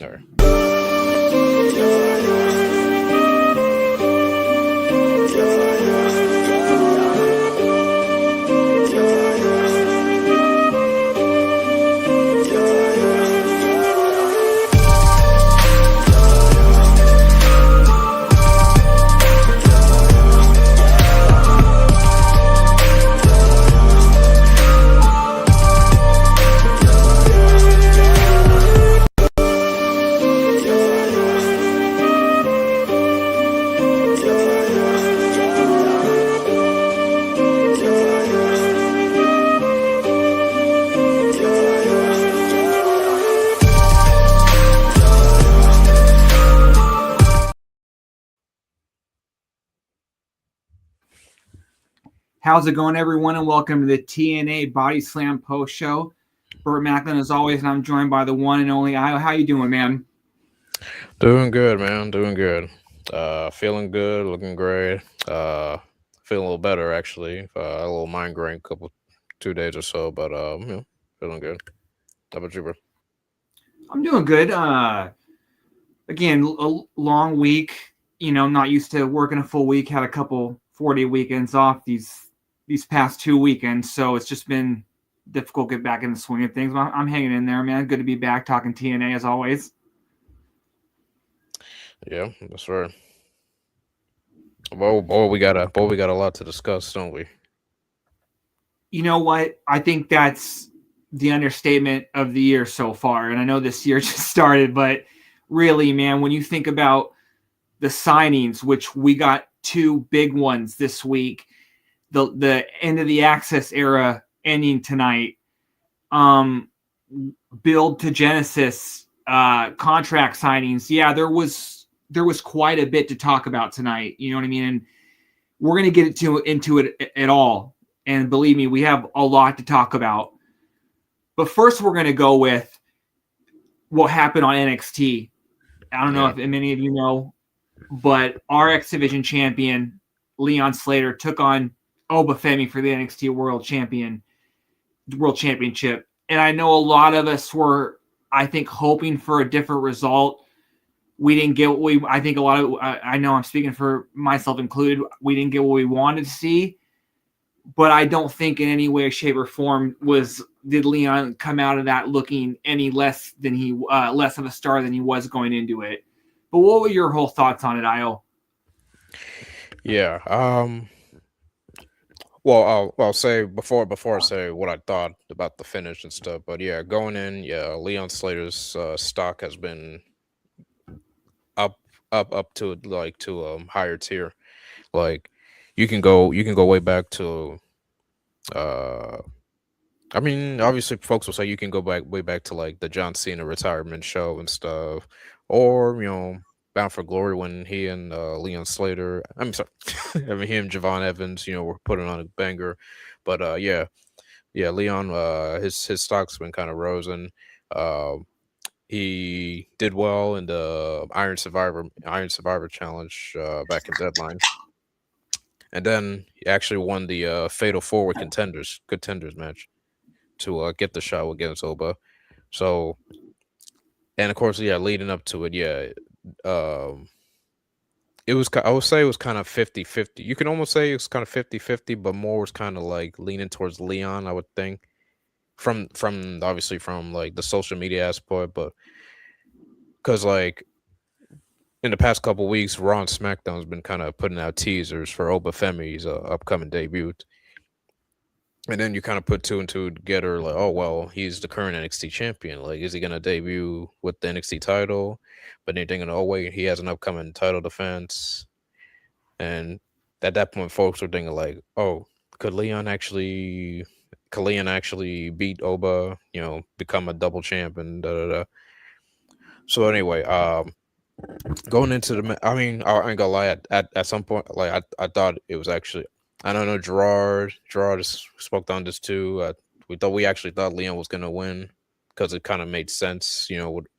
All right. How's it going, everyone, and welcome to the TNA Body Slam Post Show. Burt Macklin, as always, and I'm joined by the one and only Io. How you doing, man? Doing good, man. Doing good. Feeling good. Looking great. Feeling a little better actually. A little migraine, 2 days or so, but feeling good. How about you, bro? I'm doing good. Again, a long week. You know, I'm not used to working a full week. Had a couple 4-day weekends off these past 2 weekends, so it's just been difficult to get back in the swing of things. I'm hanging in there, man. Good to be back talking TNA as always. Yeah, that's right. Boy, we got a lot to discuss, don't we? You know what? I think that's the understatement of the year so far. And I know this year just started, but really, man, when you think about the signings, which we got two big ones this week, the end of the Access era ending tonight, build to Genesis contract signings. Yeah, there was quite a bit to talk about tonight. You know what I mean? And we're gonna get into it at all. And believe me, we have a lot to talk about. But first, we're going to go with what happened on NXT. I don't know if many of you know, but our X Division champion, Leon Slater, took on Obafemi for the NXT World Championship. And I know a lot of us were, I think, hoping for a different result. We didn't get what I think a lot of, I know I'm speaking for myself included, we didn't get what we wanted to see. But I don't think in any way, shape, or form did Leon come out of that looking any less of a star than he was going into it. But what were your whole thoughts on it, Io? Yeah. Well, I'll say before I say what I thought about the finish and stuff. But yeah, going in, Leon Slater's stock has been up to higher tier. Like you can go way back to I mean, obviously folks will say you can go way back to like the John Cena retirement show and stuff, or Bound for Glory when he and Leon Slater, I'm sorry, I mean him, Javon Evans, were putting on a banger. But yeah, Leon, his stock's been kind of rosing. He did well in the Iron Survivor challenge back in Deadline. And then he actually won the Fatal Forward Contenders match to get the shot against Oba. So, and of course, yeah, leading up to it, yeah, it was, I would say it was kind of 50-50. You can almost say it was kind of 50-50, but more was kind of like leaning towards Leon, I would think, from obviously from like the social media aspect, but because like in the past couple weeks, Raw and SmackDown's been kind of putting out teasers for Obafemi's upcoming debut. And then you kind of put two and two together, like, oh well, he's the current NXT champion. Like, is he gonna debut with the NXT title? But then you're thinking, oh wait, he has an upcoming title defense. And at that point, folks were thinking like, oh, could Leon actually beat Oba? Become a double champ and da da da. So anyway, going into I mean, I ain't gonna lie. At some point, like I thought it was actually. I don't know. Gerard spoke on this too. We actually thought Leon was gonna win because it kind of made sense,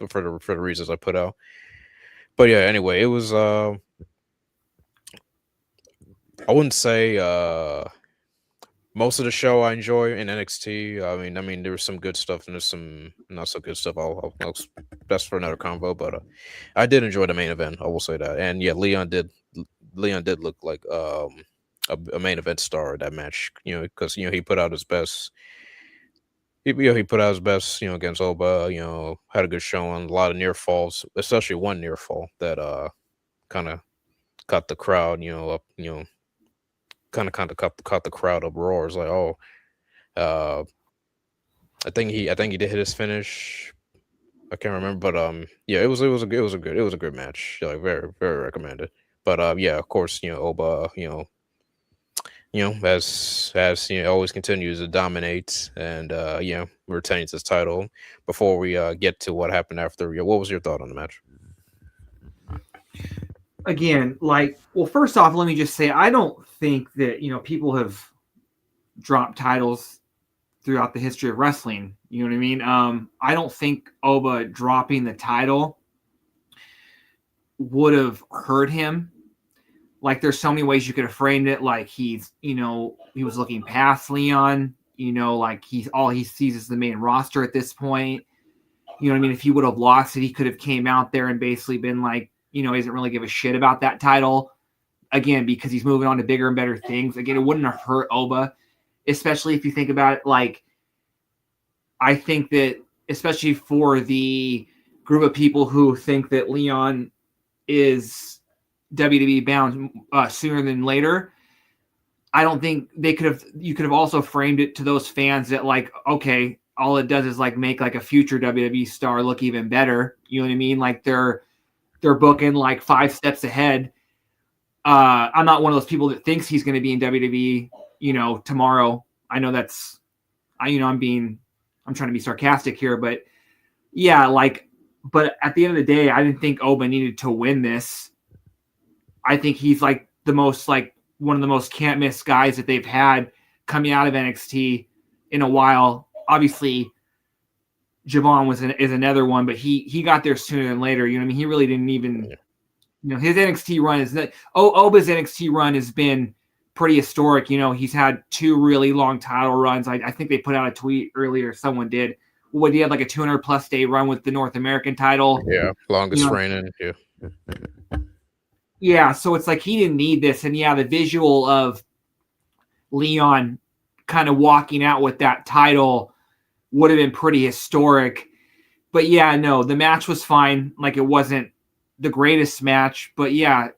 for the reasons I put out. But yeah, anyway, it was. I wouldn't say most of the show I enjoy in NXT. I mean, there was some good stuff and there's some not so good stuff. I'll that's for another convo. But I did enjoy the main event. I will say that. And yeah, Leon did look like a main event star at that match. Because he put out his best. He put out his best. Against Oba. Had a good showing. A lot of near falls, especially one near fall that kind of caught the crowd. Up. Kind of caught the crowd uproar. It's like, oh, uh, I think he did hit his finish. I can't remember, but yeah, it was a good match. Like very very recommended. But yeah, of course, Oba, as always continues to dominate and retains his title. Before we get to what happened after, what was your thought on the match? Again, like, well, first off, let me just say I don't think that people have dropped titles throughout the history of wrestling. You know what I mean? I don't think Oba dropping the title would have hurt him. Like, there's so many ways you could have framed it. Like, he was looking past Leon. Like, all he sees is the main roster at this point. You know what I mean? If he would have lost it, he could have came out there and basically been like, he doesn't really give a shit about that title. Again, because he's moving on to bigger and better things. Again, it wouldn't have hurt Oba, especially if you think about it. Like, I think that, especially for the group of people who think that Leon is WWE bound sooner than later, I don't think you could have also framed it to those fans that, like, okay, all it does is like make like a future WWE star look even better. You know what I mean? Like, they're booking like 5 steps ahead. I'm not one of those people that thinks he's going to be in WWE, tomorrow. I know that's, I'm trying to be sarcastic here, but yeah, like, but at the end of the day, I didn't think Oba needed to win this. I think he's like one of the most can't miss guys that they've had coming out of NXT in a while. Obviously, Javon is another one, but he got there sooner than later. You know what I mean? He really didn't even, his NXT run is not. Oba's NXT run has been pretty historic. He's had 2 really long title runs. I think they put out a tweet earlier. Someone did. What, he had like a 200+ day run with the North American title. Yeah, longest reigning. Yeah. Yeah, so it's like he didn't need this. And yeah, the visual of Leon kind of walking out with that title would have been pretty historic. But yeah, no, the match was fine. Like, it wasn't the greatest match. But yeah,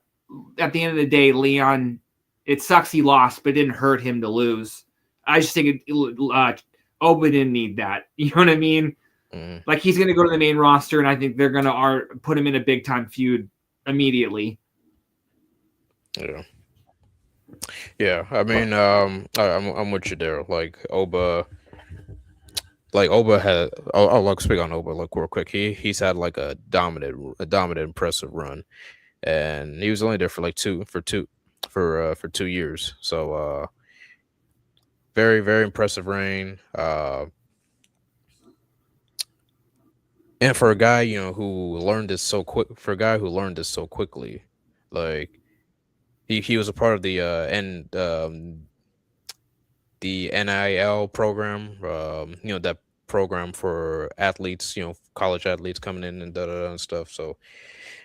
at the end of the day, Leon, it sucks he lost, but it didn't hurt him to lose. I just think Oba didn't need that. You know what I mean? Mm. Like, he's going to go to the main roster, and I think they're going to put him in a big-time feud immediately. Yeah. Yeah, I mean, I'm with you there. Like Oba had. I'll like speak on Oba like real quick. He's had like a dominant, impressive run, and he was only there for like 2 years. So very very impressive reign. And for a guy who learned this so quickly, like he was a part of the NIL program, that program for athletes, college athletes coming in and and stuff. So,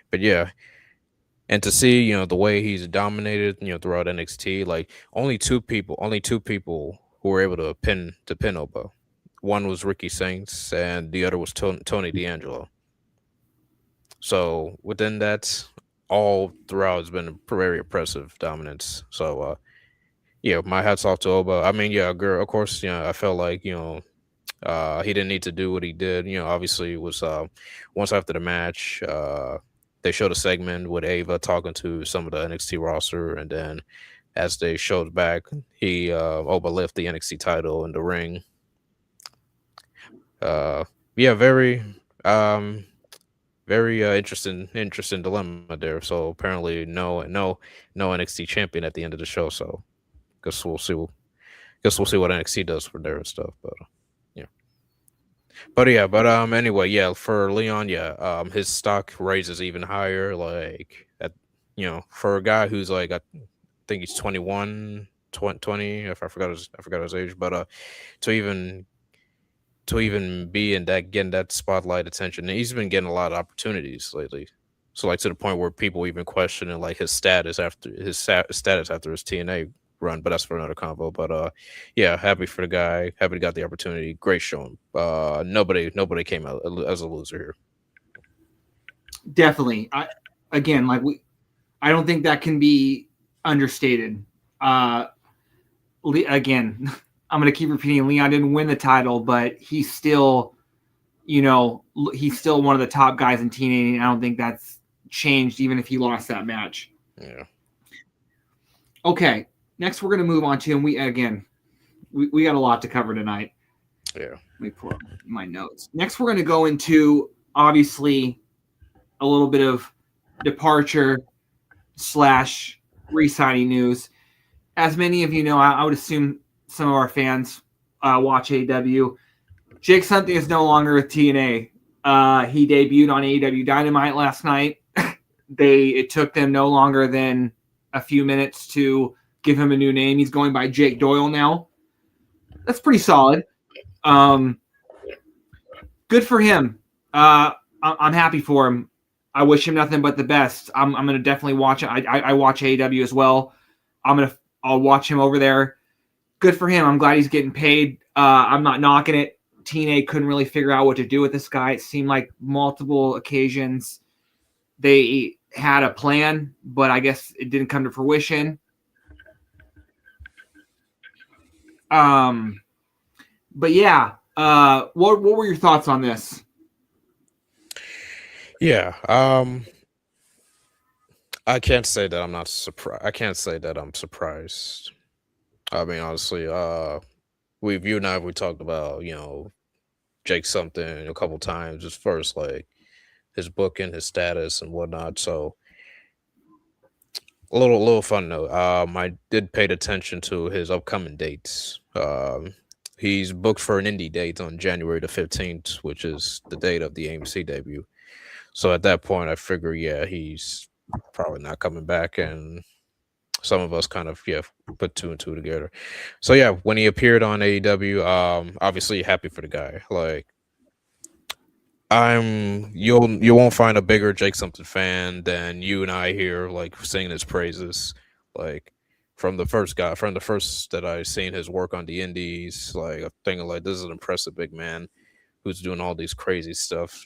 but yeah, and to see, the way he's dominated, throughout NXT, like only two people who were able to pin Oba. One was Ricky Saints, and the other was Tony D'Angelo. So within that, all throughout has been a very impressive dominance. So yeah, my hats off to Oba. I mean, yeah, girl, of course, I felt like, he didn't need to do what he did. Obviously it was once after the match, they showed a segment with Ava talking to some of the NXT roster, and then as they showed back, he Oba left the NXT title in the ring. Yeah, very interesting dilemma there. So apparently no NXT champion at the end of the show. So guess we'll see. Guess we'll see what NXT does for their stuff. But yeah, anyway, yeah, for Leon, yeah, his stock raises even higher. Like at for a guy who's like, I think he's 21, 20. If I forgot his age, but to even to even be in that getting that spotlight attention. And he's been getting a lot of opportunities lately. So like to the point where people even questioning like his status after status after his TNA run, but that's for another convo. But yeah, happy for the guy. Happy he got the opportunity. Great showing. Nobody came out as a loser here. Definitely. I don't think that can be understated. Again, I'm going to keep repeating, Leon didn't win the title, but he's still, he's still one of the top guys in TNA. I don't think that's changed even if he lost that match. Yeah. Okay. Next, we're going to move on to, and we got a lot to cover tonight. Yeah. Let me pull up my notes. Next, we're going to go into, obviously, a little bit of departure / re-signing news. As many of you know, I would assume some of our fans watch AEW. Jake Something is no longer with TNA. He debuted on AEW Dynamite last night. It took them no longer than a few minutes to give him a new name. He's going by Jake Doyle now. That's pretty solid. Good for him. I'm happy for him. I wish him nothing but the best. I'm going to definitely watch it. I watch AEW as well. I'll watch him over there. Good for him. I'm glad he's getting paid. I'm not knocking it. TNA couldn't really figure out what to do with this guy. It seemed like multiple occasions they had a plan, but I guess it didn't come to fruition. But yeah, what were your thoughts on this? Yeah. I can't say that I'm not surprised. I can't say that I'm surprised. I mean, honestly, you and I, we talked about, Jake Something a couple times as far as like his booking, his status and whatnot. So a little fun note. I did pay attention to his upcoming dates. He's booked for an indie date on January the 15th, which is the date of the AMC debut. So at that point, I figure, yeah, he's probably not coming back, and some of us kind of put two and two together. So yeah, when he appeared on AEW, obviously happy for the guy. Like you won't find a bigger Jake Something fan than you and I here, like singing his praises. Like from the first that I seen his work on the indies, like I'm thinking like this is an impressive big man who's doing all these crazy stuff.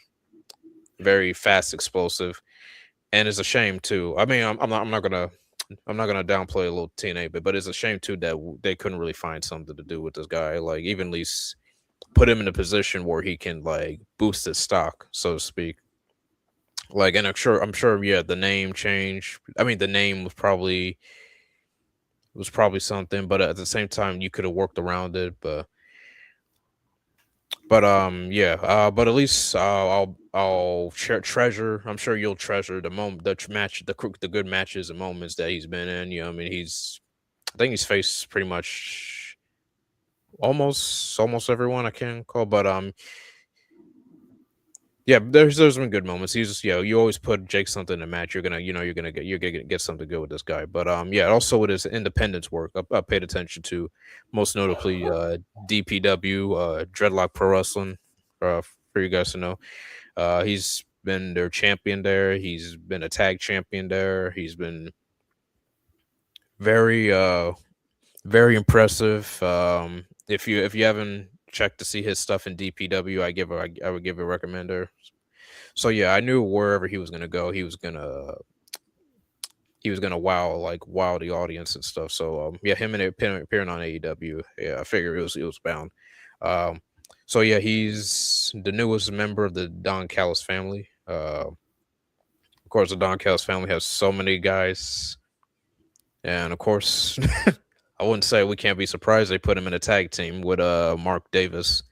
Very fast, explosive, and it's a shame too. I mean, I'm not gonna downplay a little TNA bit, but it's a shame too that they couldn't really find something to do with this guy. Like even at least put him in a position where he can like boost his stock, so to speak. Like, and I'm sure, yeah, the name change. I mean, the name was probably something, but at the same time, you could have worked around it. Yeah, but at least I'll treasure. I'm sure you'll treasure the moment, the good matches and moments that he's been in. I mean, I think he's faced pretty much almost everyone I can call, but yeah, there's been good moments. He's just, you always put Jake Something in a match, you're gonna get something good with this guy. But yeah, also with his independence work, I paid attention to, most notably DPW, Dreadlock Pro Wrestling, for you guys to know. He's been their champion there. He's been a tag champion there. He's been very very impressive. If you haven't checked to see his stuff in DPW, I would give a recommender. So yeah, I knew wherever he was gonna go, he was gonna wow the audience and stuff. So yeah, him and appearing on AEW, yeah, I figured it was bound. So yeah, he's the newest member of the Don Callis family. Of course, the Don Callis family has so many guys, and of course, I wouldn't say we can't be surprised they put him in a tag team with Mark Davis,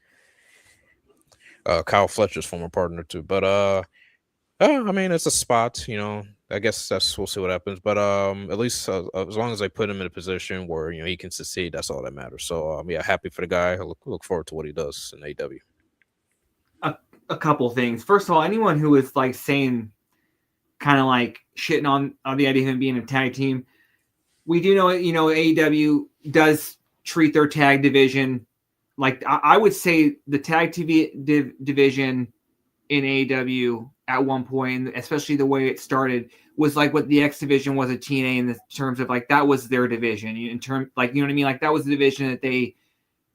Kyle Fletcher's former partner too. But I mean, it's a spot, I guess we'll see what happens. But at least as long as they put him in a position where he can succeed, that's all that matters. So yeah, happy for the guy. I look forward to what he does in AEW. A couple things. First of all, anyone who is like saying, kind of like shitting on the idea of him being a tag team, we do know AEW does treat their tag division like I would say the tag TV division in AEW at one point, especially the way it started, was like what the X division was at TNA in the terms of like that was their division in terms, like, you know what I mean, like that was the division that they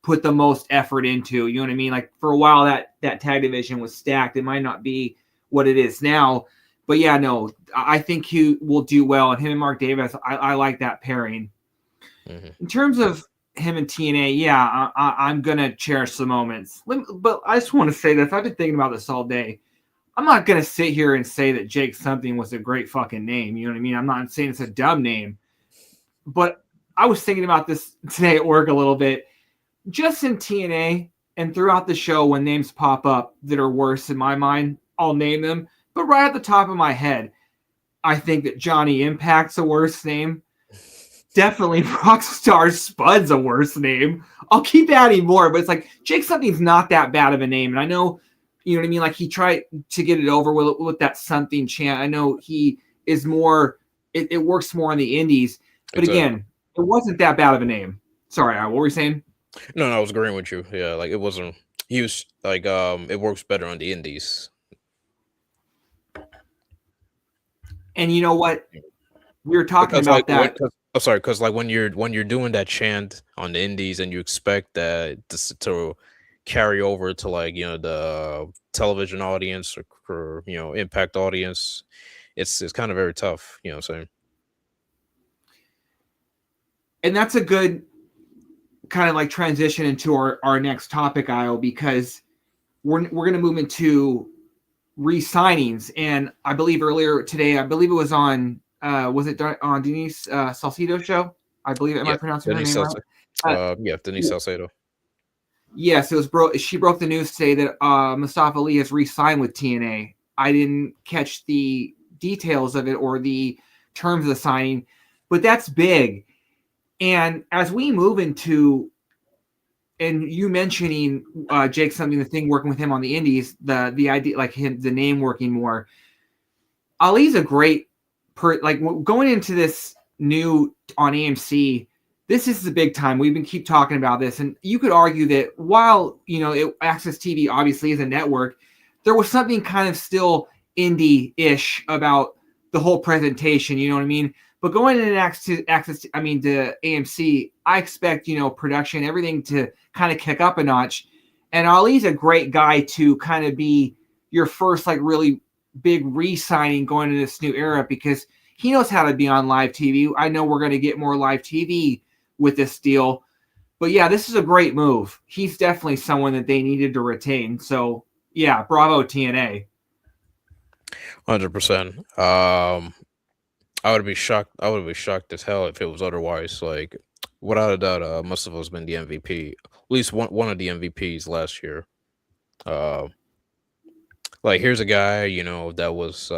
put the most effort into. You know what I mean? Like for a while that tag division was stacked. It might not be what it is now, but yeah, no, I think he will do well. And him and Mark Davis, I like that pairing. Mm-hmm. In terms of him and TNA, yeah, I'm gonna cherish the moments. But I just want to say this. I've been thinking about this all day. I'm not gonna sit here and say that Jake something was a great fucking name. You know what I mean? I'm not saying it's a dumb name, but I was thinking about this today at work a little bit. Just in TNA and throughout the show, when names pop up that are worse in my mind, I'll name them. But right at the top of my head, I think that Johnny Impact's a worse name. Definitely Rockstar Spud's a worse name. I'll keep adding more, but it's like Jake something's not that bad of a name. And I know, you know what I mean? Like he tried to get it over with that something chant. I know he is more, it works more on the indies. But Exactly. again, it wasn't that bad of a name. Sorry, what were you saying? No, I was agreeing with you. Yeah, like it wasn't. He was like, it works better on the indies. And you know what? We were talking Because like about that. I'm sorry, because like when you're doing that chant on the indies and you expect that to carry over to like the television audience or impact audience, it's kind of very tough. You know what I'm saying? And that's a good kind of like transition into our next topic, Io, because we're going to move into re-signings. And I believe earlier today, I believe it was on, was it on Denise Salcido's show? I believe, am I Yeah, pronouncing her Denise name right? yeah, Denise Salcedo. Yes, it was she broke the news today that Mustafa Ali has re-signed with TNA. I didn't catch the details of it or the terms of the signing, but that's big. And as we move into, and you mentioning Jake something, the thing working with him on the indies, the idea, like him, the name working more. Ali's a great like going into this new on AMC. This is the big time. We've been keep talking about this, and you could argue that while Access TV obviously is a network, there was something kind of still indie-ish about the whole presentation. You know what I mean? But going into the AMC, I expect production, everything to kind of kick up a notch. And Ali's a great guy to kind of be your first like really big re-signing going into this new era because he knows how to be on live TV. I know we're going to get more live TV with this deal. But yeah, this is a great move. He's definitely someone that they needed to retain. So yeah, bravo TNA. 100%. I would be shocked. I would be shocked as hell if it was otherwise. Like, without a doubt, Mustafa's been the MVP. At least one of the MVPs last year. Uh, like here's a guy that was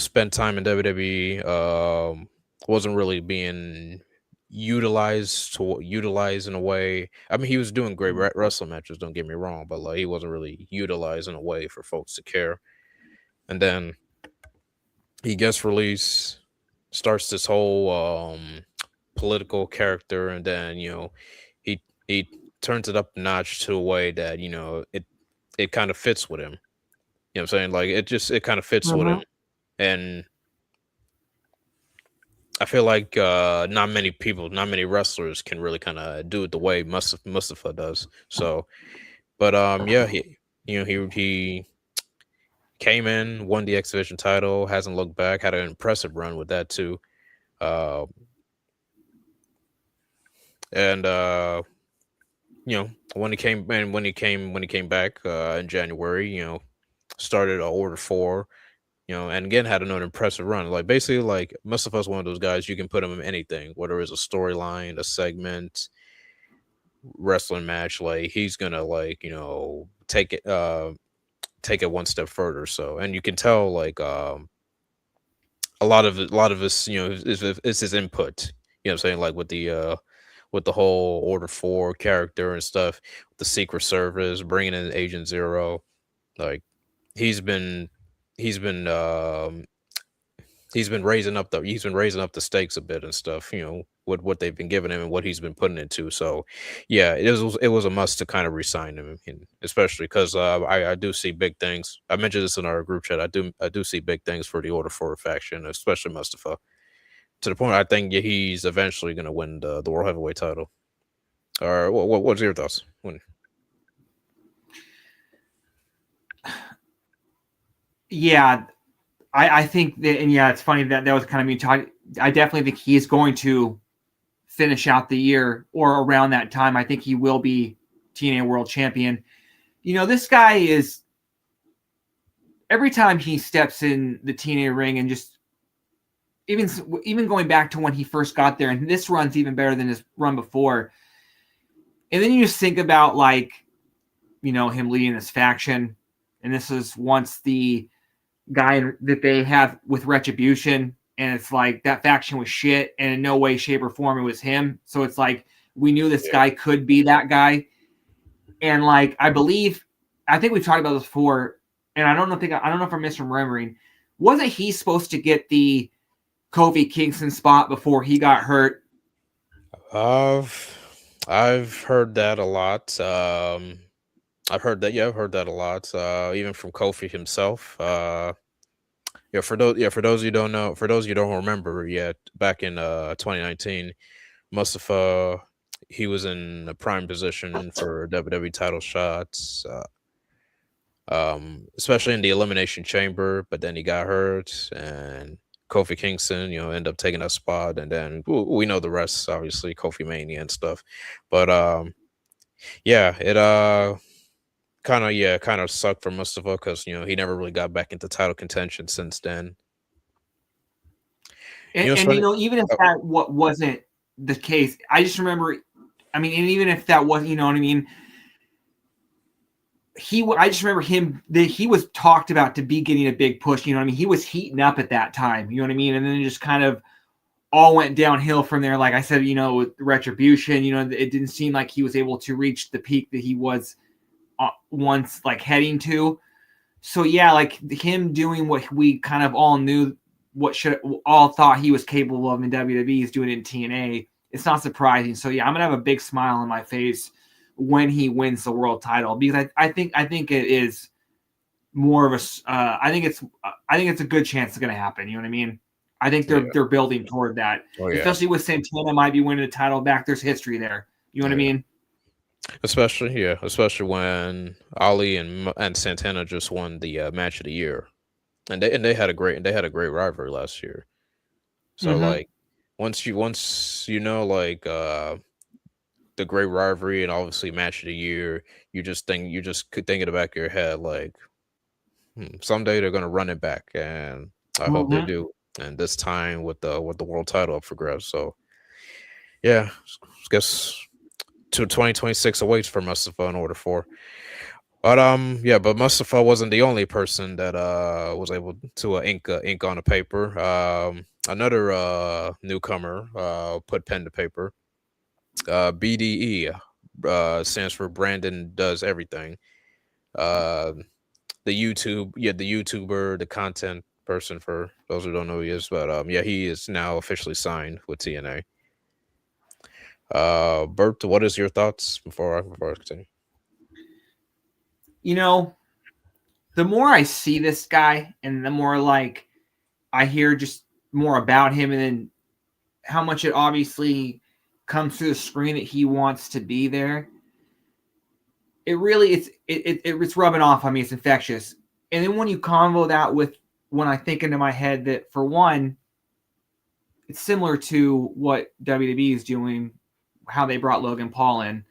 spent time in WWE. Wasn't really being utilized in a way. I mean, he was doing great wrestling matches. Don't get me wrong, but like he wasn't really utilized in a way for folks to care. And then he gets released, starts this whole political character, and then he turns it up a notch to a way that it kind of fits with him. You know what I'm saying? Like it kind of fits with him, and I feel like not many wrestlers can really kind of do it the way Mustafa does. So, but yeah, he came in, won the X Division title, hasn't looked back, had an impressive run with that too. Uh, and when he came back in January, started Order 4, and again had another impressive run. Like basically, like Mustafa's one of those guys you can put him in anything, whether it's a storyline, a segment, wrestling match. Like he's gonna like take it one step further. So, and you can tell like a lot of his is his input. You know what I'm saying? Like with the whole Order 4 character and stuff, the Secret Service, bringing in Agent Zero, like he's been he's been he's been raising up the stakes a bit and stuff, you know, what they've been giving him and what he's been putting into. So yeah, it was a must to kind of resign him, and especially because I do see big things. I mentioned this in our group chat. I do see big things for the Order 4 faction, especially Mustafa. To the point I think he's eventually going to win the world heavyweight title. Or what's your thoughts? Yeah, I think that, and yeah, it's funny that was kind of me talking. I definitely think he's going to finish out the year or around that time. I think he will be TNA World Champion. You know, this guy is, every time he steps in the TNA ring, and just even going back to when he first got there, and this run's even better than his run before. And then you just think about, like, you know, him leading this faction, and this is once the guy that they have with Retribution, and it's like that faction was shit, and in no way, shape, or form it was him. So it's like we knew this guy could be that guy, and like I think we've talked about this before, and I don't know if I'm misremembering. Wasn't he supposed to get the Kofi Kingston spot before he got hurt? I've heard that a lot. I've heard that. Yeah, I've heard that a lot. Even from Kofi himself. For those you don't know, for those you don't remember yet, back in 2019, Mustafa, he was in a prime position for WWE title shots. Especially in the Elimination Chamber, but then he got hurt, and Kofi Kingston, you know, ended up taking that spot, and then we know the rest, obviously, Kofi Mania and stuff. But yeah, it kind of sucked for Mustafa because you know he never really got back into title contention since then. And, You know, it's and you funny. know, even if that wasn't the case, I just remember. I mean, and even if that wasn't, you know what I mean. I just remember him that he was talked about to be getting a big push. You know what I mean? He was heating up at that time. You know what I mean? And then it just kind of all went downhill from there. Like I said, you know, with Retribution, you know, it didn't seem like he was able to reach the peak that he was once like heading to. So yeah, like him doing what we kind of all knew, all thought he was capable of in WWE, is doing it in TNA. It's not surprising. So yeah, I'm gonna have a big smile on my face when he wins the world title, because I think it is more of a I think it's a good chance it's going to happen. You know what I mean? I think they're building toward that, especially with Santana might be winning the title back. There's history there. You know what I mean? Especially when Ali and Santana just won the match of the year, and they had a great rivalry last year. So like once you know like the great rivalry and obviously match of the year, you could think in the back of your head like someday they're gonna run it back, and I hope they do. And this time with the world title up for grabs. So yeah, I guess 2026 awaits for Mustafa in Order 4. But but Mustafa wasn't the only person that was able to ink on a paper. Another newcomer put pen to paper. BDE stands for Brandon Does Everything. Uh, the YouTuber, the content person, for those who don't know who he is, but yeah, he is now officially signed with TNA. Bert, what is your thoughts before I continue? You know, the more I see this guy, and the more like I hear just more about him, and then how much it obviously comes through the screen that he wants to be there. It really it's rubbing off on me. It's infectious. And then when you convo that with when I think into my head that, for one, it's similar to what WWE is doing, how they brought Logan Paul in.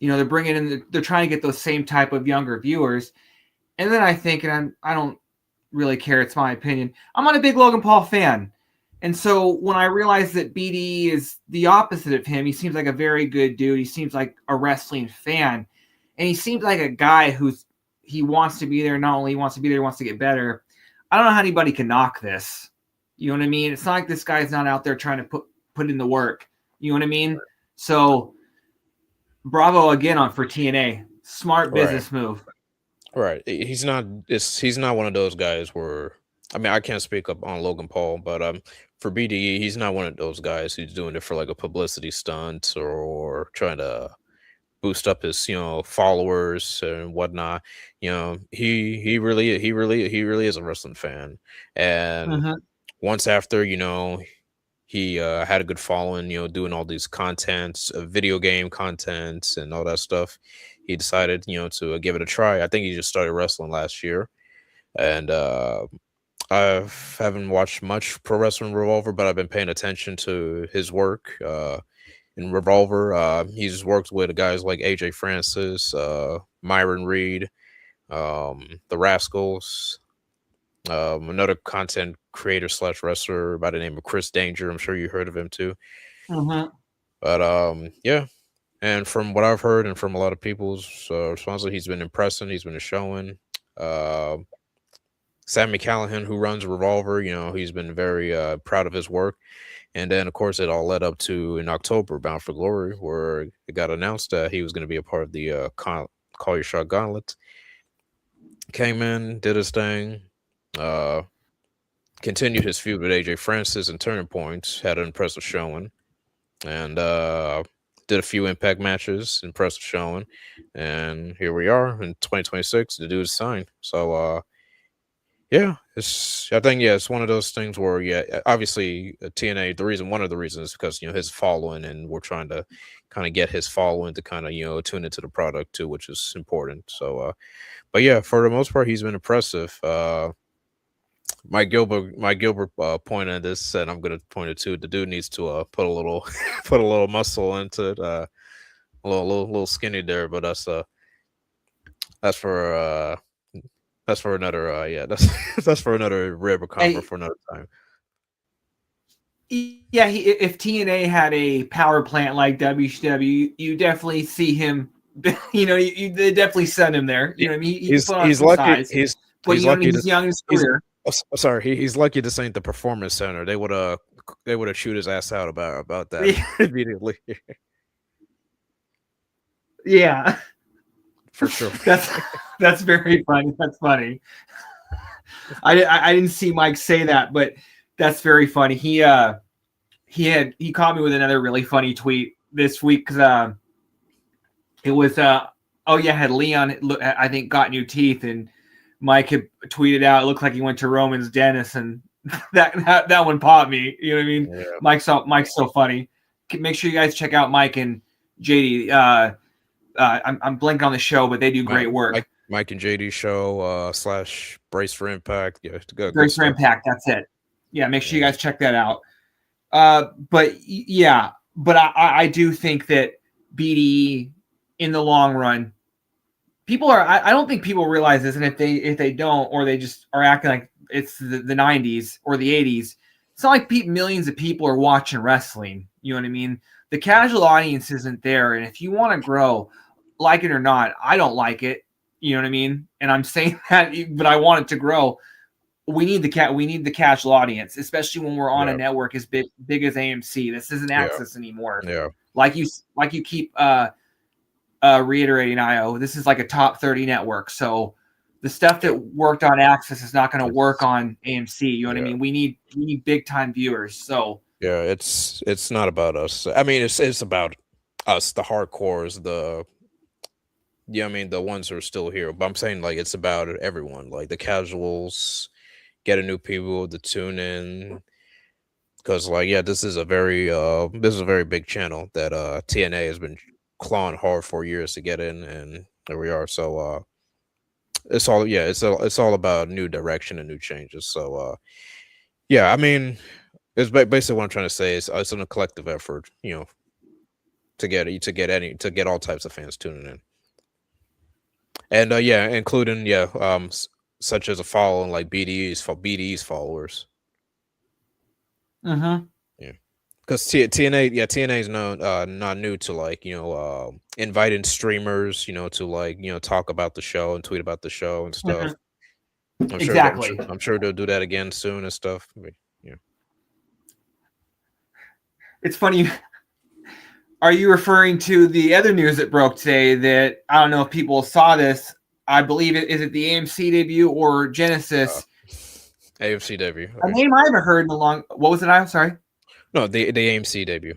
You know, they're bringing in, they're trying to get those same type of younger viewers. And then I think, and I don't really care, it's my opinion, I'm not a big Logan Paul fan. And so when I realized that BD is the opposite of him, he seems like a very good dude. He seems like a wrestling fan. And he seems like a guy he wants to be there. Not only he wants to be there, he wants to get better. I don't know how anybody can knock this. You know what I mean? It's not like this guy's not out there trying to put in the work. You know what I mean? So bravo again for TNA. Smart business move. Right. He's not one of those guys where I mean, I can't speak up on Logan Paul, but for BDE, he's not one of those guys who's doing it for like a publicity stunt or trying to boost up his followers and whatnot. He really is a wrestling fan, and Mhm. once after he had a good following, doing all these contents, video game contents and all that stuff. He decided to give it a try. I think he just started wrestling last year, and I haven't watched much Pro Wrestling Revolver, but I've been paying attention to his work. In Revolver, he's worked with guys like AJ Francis, Myron Reed, the Rascals, another content creator slash wrestler by the name of Chris Danger. I'm sure you heard of him too. Mhm. But yeah. And from what I've heard and from a lot of people's responses, he's been impressing. He's been showing. Uh, Sammy Callahan, who runs Revolver, he's been very proud of his work. And then, of course, it all led up to in October, Bound for Glory, where it got announced that he was going to be a part of the Call Your Shot Gauntlet. Came in, did his thing, uh, continued his feud with AJ Francis and Turning Points, had an impressive showing, and did a few Impact matches, impressive showing. And here we are in 2026, the dude's signed. So, yeah, I think it's one of those things where obviously TNA one of the reasons is because his following, and we're trying to kind of get his following to kind of tune into the product too, which is important. So but yeah, for the most part he's been impressive. Mike Gilbert pointed at this, and I'm gonna point it too. The dude needs to put a little put a little muscle into it, a little skinny there, but that's for that's for another that's that's for another rib or convo Hey, for another time. yeah, if TNA had a power plant like WCW, you definitely see him. They definitely send him there. You know what I mean? He can He's put on he's some lucky size, but he's lucky he's young in his he's career. sorry, he's lucky this ain't the performance center. They would have shoot his ass out about that immediately. Yeah, For sure. that's that's very funny. That's funny. I didn't see Mike say that, but that's very funny. He caught me with another really funny tweet this week because it was oh yeah, had Leon I think got new teeth, and Mike had tweeted out it looked like he went to Roman's dentist, and that one popped me. You know what I mean? Yeah. Mike's so funny. Make sure you guys check out Mike and JD. I'm blanking on the show, but they do great work. Mike and JD show slash Brace for Impact. Yeah, good Great for stuff. Impact. That's it. Yeah, make sure you guys check that out. But I do think that BDE in the long run, people are. I don't think people realize this, and if they don't, or they just are acting like it's the 90s or the 80s, it's not like millions of people are watching wrestling. You know what I mean? The casual audience isn't there, and if you want to grow, like it or not, I don't like it. You know what I mean? And I'm saying that, but I want it to grow. We need the casual audience, especially when we're on a network as big as AMC. This isn't Access anymore. Yeah. Like you keep reiterating, IO. This is like a top 30 network. So the stuff that worked on Access is not going to work on AMC. You know what I mean? We need big time viewers. So yeah, it's not about us. I mean, it's about us, the hardcores, the ones who are still here. But I'm saying like it's about everyone, like the casuals, getting new people to tune in. Because this is a very big channel that TNA has been clawing hard for years to get in, and there we are. So it's all about new direction and new changes. So I mean, it's basically what I'm trying to say is it's a collective effort, to get all types of fans tuning in, and including such as a following like BDE's followers. mm-hmm. Yeah, because TNA is not new to inviting streamers, to talk about the show and tweet about the show and stuff. Mm-hmm. I'm sure they'll do that again soon and stuff. But, yeah. It's funny. Are you referring to the other news that broke today that I don't know if people saw this? I believe is it the AMC debut or Genesis AFC debut. A Okay. name I haven't heard in a long. What was it? I'm sorry. No, the AMC debut.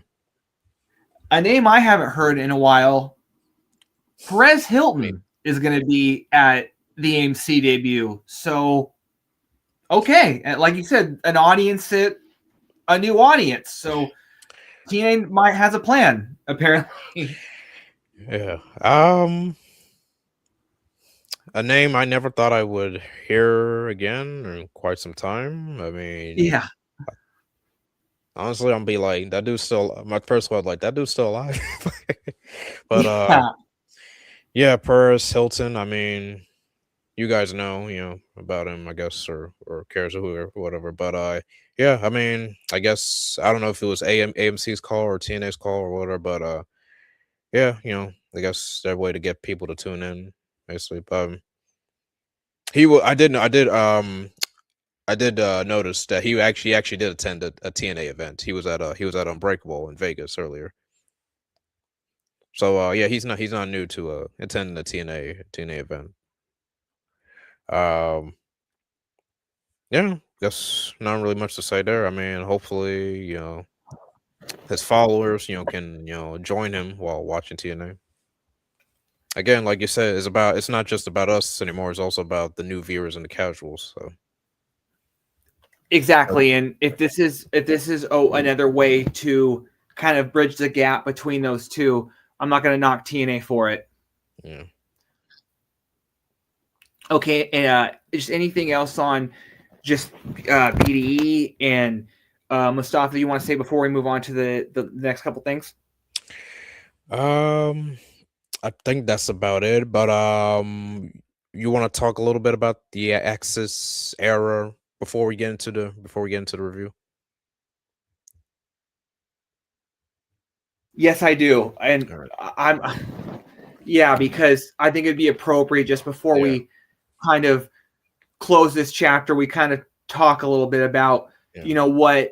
A name I haven't heard in a while. Perez I mean, Hilton is going to be at the AMC debut. So okay, and like you said, an audience hit, a new audience. So TNA might has a plan apparently. yeah. A name I never thought I would hear again in quite some time. I mean, Yeah, honestly, I'm be like, that dude's still. My first one, like, that dude's still alive. But yeah, yeah, Paris Hilton. I mean, you guys know, about him, I guess, or cares or whoever, whatever. But yeah, I mean, I guess I don't know if it was AMC's call or TNA's call or whatever. But yeah, I guess their way to get people to tune in, basically. But he will. I did notice that he actually did attend a TNA event. He was at Unbreakable in Vegas earlier. So yeah, he's not new to attending the TNA event. Um yeah, guess not really much to say there. I mean, hopefully, his followers, can, join him while watching TNA. Again, like you said, it's not just about us anymore, it's also about the new viewers and the casuals. So exactly. And if this is another way to kind of bridge the gap between those two, I'm not going to knock TNA for it. yeah. Okay, and just anything else on just BDE and Mustafa you want to say before we move on to the next couple things? Um I think that's about it. But you want to talk a little bit about the Axis era before we get into the review? Yes, I do, and All right. I'm yeah, because I think it'd be appropriate just before Yeah. we kind of close this chapter, we kind of talk a little bit about Yeah. what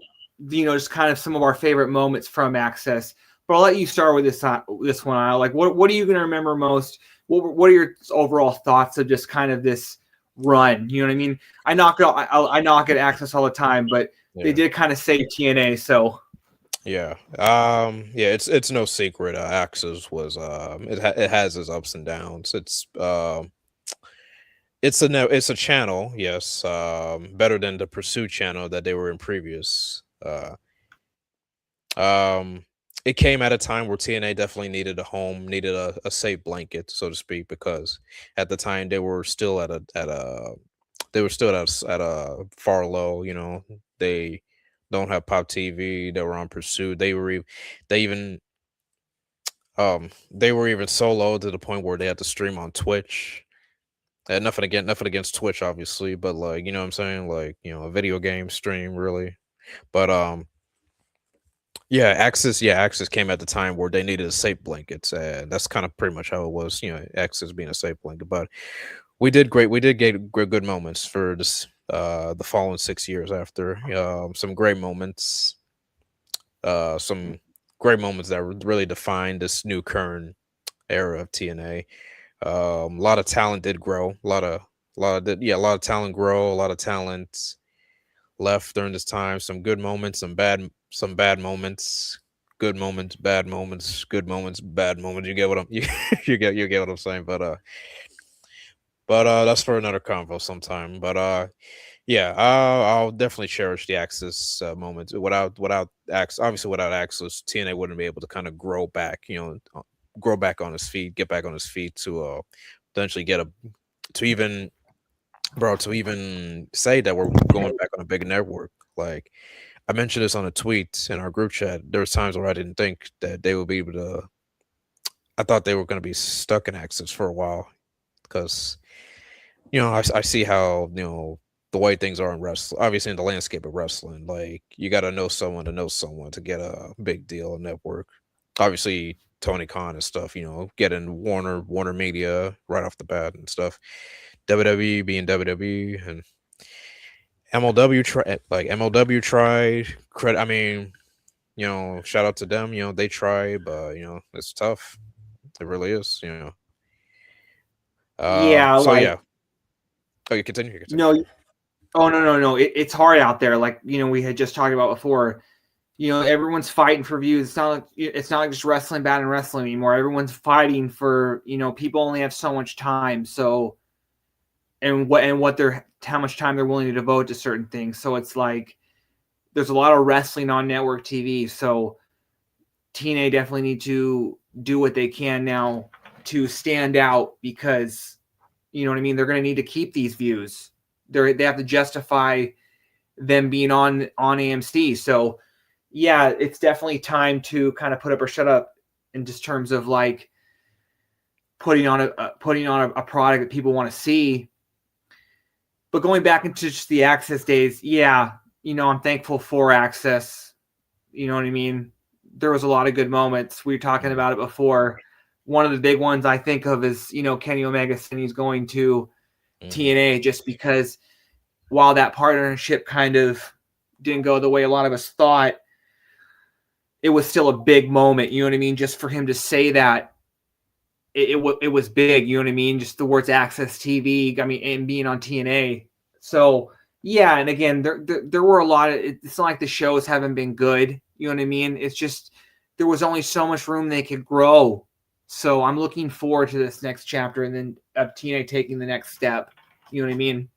just kind of some of our favorite moments from Access. But I'll let you start with this one. I like what are you going to remember most? What are your overall thoughts of just kind of this run? You know what I mean? I knock at Access all the time, but they Yeah. did kind of save TNA. So Yeah. Yeah, it's no secret. Axis was it has its ups and downs. It's a channel, yes, better than the Pursuit channel that they were in previous. Um, it came at a time where TNA definitely needed a home, needed a safe blanket, so to speak, because at the time they were still at a far low. They don't have Pop TV. They were on Pursuit. They even they were even so low to the point where they had to stream on Twitch. Nothing against Twitch, obviously, but like, you know what I'm saying, like, a video game stream, really. But yeah, Axis came at the time where they needed a safe blankets, and that's kind of pretty much how it was. Axis being a safe blanket, but we did great. We did get good moments for this the following 6 years after. Some great moments. Some great moments that really defined this new current era of TNA. A lot of talent did grow. A lot of talent grow. A lot of talent left during this time. Some good moments, some bad moments. Good moments, bad moments, good moments, bad moments. You get what I'm you get what I'm saying. But that's for another convo sometime. But yeah, I'll definitely cherish the Axis moments. Obviously without Axis, TNA wouldn't be able to kind of grow back. Grow back on his feet, get back on his feet to potentially get a to even bro to even say that we're going back on a big network. Like, I mentioned this on a tweet in our group chat. There was times where I didn't think that they would be able to. I thought they were going to be stuck in Axis for a while because I see how the way things are in wrestling. Obviously, in the landscape of wrestling, like, you got to know someone to know someone to get a big deal, a network. Obviously, Tony Khan and stuff. Getting Warner Media right off the bat and stuff. WWE being WWE, and MLW tried. Credit. I mean, shout out to them. They try, but it's tough. It really is. yeah, So like yeah. Oh, you continue. You continue. no, Oh no. It's hard out there. Like we had just talked about before. Everyone's fighting for views. It's not like just wrestling bad and wrestling anymore. Everyone's fighting for people only have so much time. So how much time they're willing to devote to certain things. So it's like there's a lot of wrestling on network TV. So TNA definitely need to do what they can now to stand out because you know what I mean. They're going to need to keep these views. They have to justify them being on AMC. So yeah, it's definitely time to kind of put up or shut up in just terms of like putting on a product that people want to see. But going back into just the Access days, yeah, I'm thankful for Access. You know what I mean? There was a lot of good moments. We were talking about it before. One of the big ones I think of is, Kenny Omega saying he's going to TNA just because while that partnership kind of didn't go the way a lot of us thought, it was still a big moment. You know what I mean? Just for him to say that, it was big. You know what I mean? Just the words Access TV. I mean, and being on TNA. So yeah, and again, there were a lot of. It's not like the shows haven't been good. You know what I mean? It's just there was only so much room they could grow. So I'm looking forward to this next chapter, and then of TNA taking the next step. You know what I mean?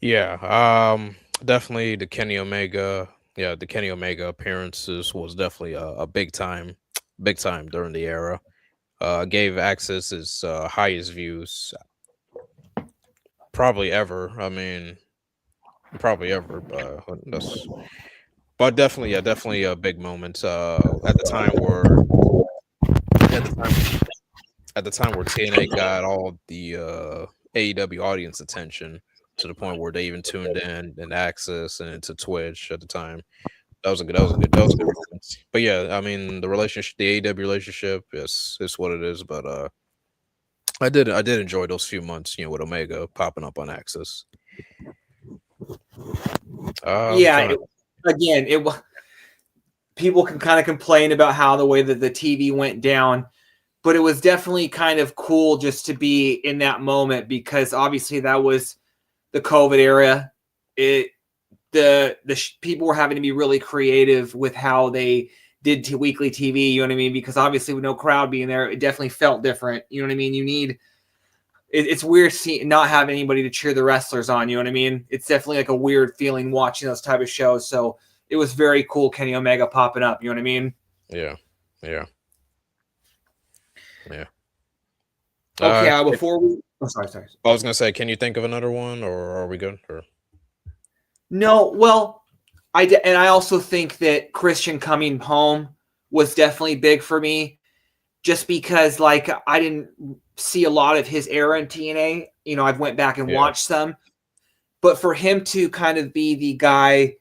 Yeah, definitely the Kenny Omega. Yeah, the Kenny Omega appearances was definitely a big time during the era. Gave Access his highest views probably ever. I mean, probably ever. But definitely, yeah, definitely a big moment. At the time where at the time at the time where TNA got all the AEW audience attention to the point where they even tuned in and Access and into Twitch at the time. That was a good moment. But yeah, I mean the AEW relationship is what it is. But I did enjoy those few months, with Omega popping up on Access. I'm Yeah. trying to. It was. People can kind of complain about how the way that the TV went down, but it was definitely kind of cool just to be in that moment because obviously that was the COVID era. People were having to be really creative with how they did weekly TV. You know what I mean? Because obviously with no crowd being there, it definitely felt different. You know what I mean? It's weird not having anybody to cheer the wrestlers on. You know what I mean? It's definitely like a weird feeling watching those type of shows. So it was very cool. Kenny Omega popping up. You know what I mean? Yeah, yeah, yeah. Okay. Uh, Before we, oh, sorry. I was gonna say, can you think of another one, or are we good? Or No, well, and I also think that Christian coming home was definitely big for me, just because like I didn't see a lot of his era in TNA. I've went back and yeah, watched some, but for him to kind of be the guy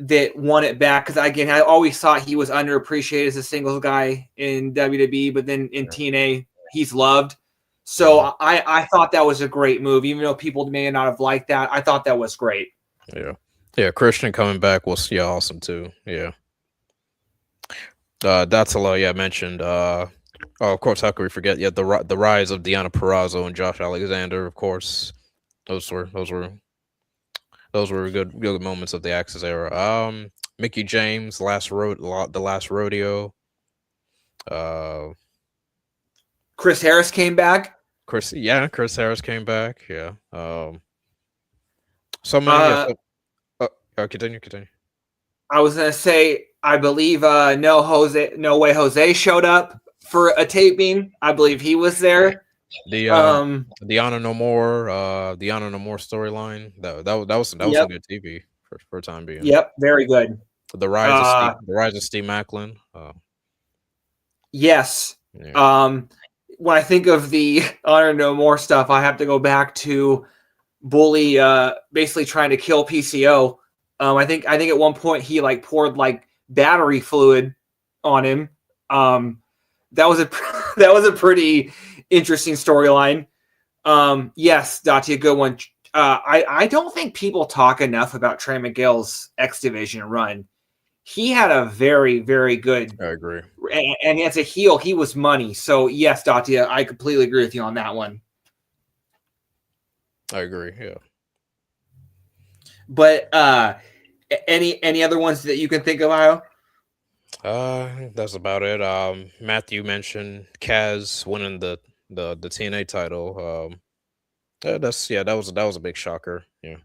that won it back, because again, I always thought he was underappreciated as a singles guy in WWE, but then in yeah. TNA he's loved. So Mhm. I thought that was a great move, even though people may not have liked that. I thought that was great. Yeah, yeah. Christian coming back was awesome too. Yeah. That's a lot. Yeah, mentioned. Oh, of course. How could we forget? Yeah, the rise of Deanna Perrazzo and Josh Alexander. Of course, those were good moments of the Axis era. Mickey James, the last rodeo. Uh, Chris Harris came back. Chris Harris came back. Yeah. So many. Yeah. Uh, Continue. I was gonna say, I believe No Way Jose showed up for a taping. I believe he was there. The the Honor No More storyline that was some Yep, good TV for time being. yep, very good. The rise of Steve Macklin. Yes. Yeah, Um, when I think of the Honor No More stuff, I have to go back to Bully basically trying to kill PCO. I think at one point he like poured like battery fluid on him. That was a that was a pretty interesting storyline. Yes, Datia, good one. I don't think people talk enough about Trey McGill's X Division run. He had a very, very good, I agree. and as a heel, he was money. So yes, Datia, I completely agree with you on that one. I agree. Yeah. But any other ones that you can think of, Io? That's about it. Matthew mentioned Kaz winning the TNA title. That was a big shocker. Yeah,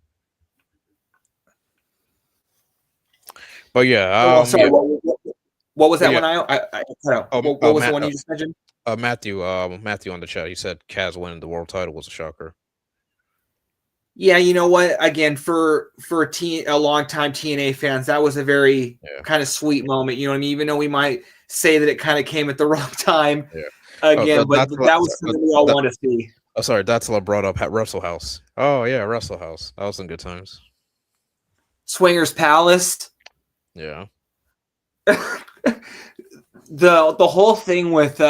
but Oh, sorry. yeah, What was but that yeah. one, Io? I cut out. What was the one you just mentioned? Matthew on the chat. He said Kaz winning the world title was a shocker. Yeah, you know what? Again, for a long time TNA fans, that was a very Yeah, kind of sweet moment. You know what I mean? Even though we might say that it kind of came at the wrong time, yeah. again, but That's that was something we all want to see. oh, sorry. That's what brought up Wrestle House. Oh yeah, Wrestle House. That was some good times. Swingers Palace. Yeah, The whole thing with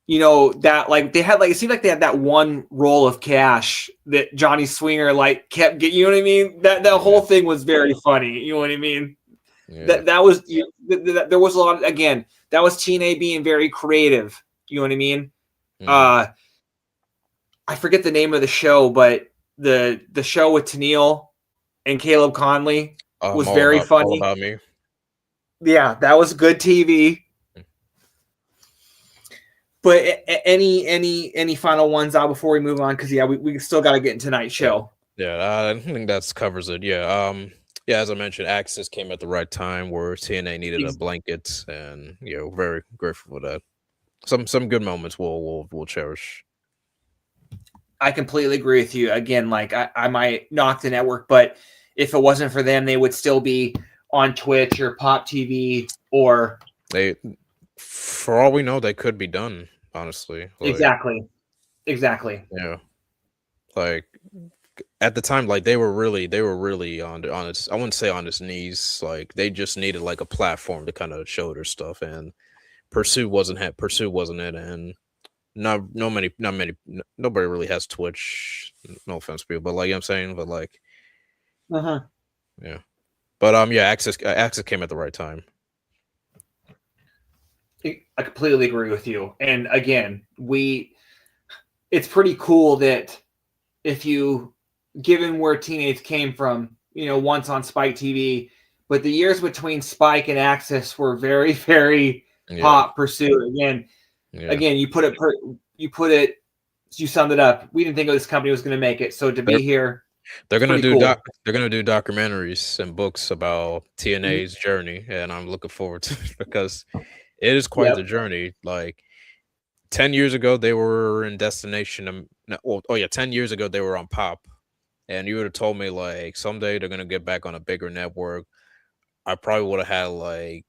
you know, that like they had like it seemed like they had that one roll of cash that Johnny Swinger like kept getting. You know what I mean? That whole thing was very funny. You know what I mean? yeah. That was there was a lot of, again, that was TNA being very creative. You know what I mean? Mm-hmm. I forget the name of the show, but the show with Tennille and Caleb Conley was very All funny. about me. Yeah, that was good TV. But any final ones out before we move on? Because yeah, we still got to get into tonight's show. Yeah, I think that covers it. Yeah, yeah. As I mentioned, Axis came at the right time where TNA needed a blanket, and very grateful for that. Some good moments we'll cherish. I completely agree with you. Again, like I might knock the network, but if it wasn't for them, they would still be on Twitch or Pop TV or for all we know, they could be done. Honestly, exactly. Yeah, like at the time, like they were really on its. I wouldn't say on its knees. Like they just needed like a platform to kind of show their stuff, and Pursuit wasn't it, and nobody really has Twitch. No offense, people, but like I'm saying, but like, yeah, but yeah, Access came at the right time. I completely agree with you. And again, it's pretty cool that if you, given where teenage came from, you know, once on Spike TV, but the years between Spike and Access were very, very hot pursuit. Again, you summed it up. We didn't think this company was going to make it. So to be here, they're gonna do cool. they're gonna do documentaries and books about TNA's journey, and I'm looking forward to it because it is quite the journey. Like 10 years ago, they were in Destination. 10 years ago they were on Pop, and you would have told me like someday they're gonna get back on a bigger network. I probably would have had like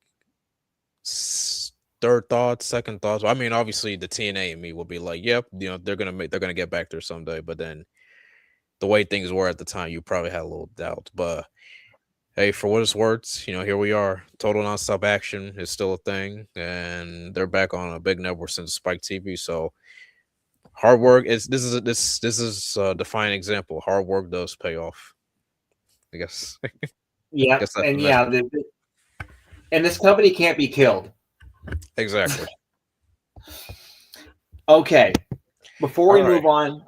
third thoughts, second thoughts. I mean, obviously the TNA and me will be like, yep, they're gonna get back there someday. But then the way things were at the time, you probably had a little doubt. But hey, for what it's worth, here we are. Total nonstop action is still a thing, and they're back on a big network since Spike TV. So hard work is this is a defining example. Hard work does pay off. I guess. Yeah, and yeah, and this company can't be killed. Exactly. Okay, before we move on,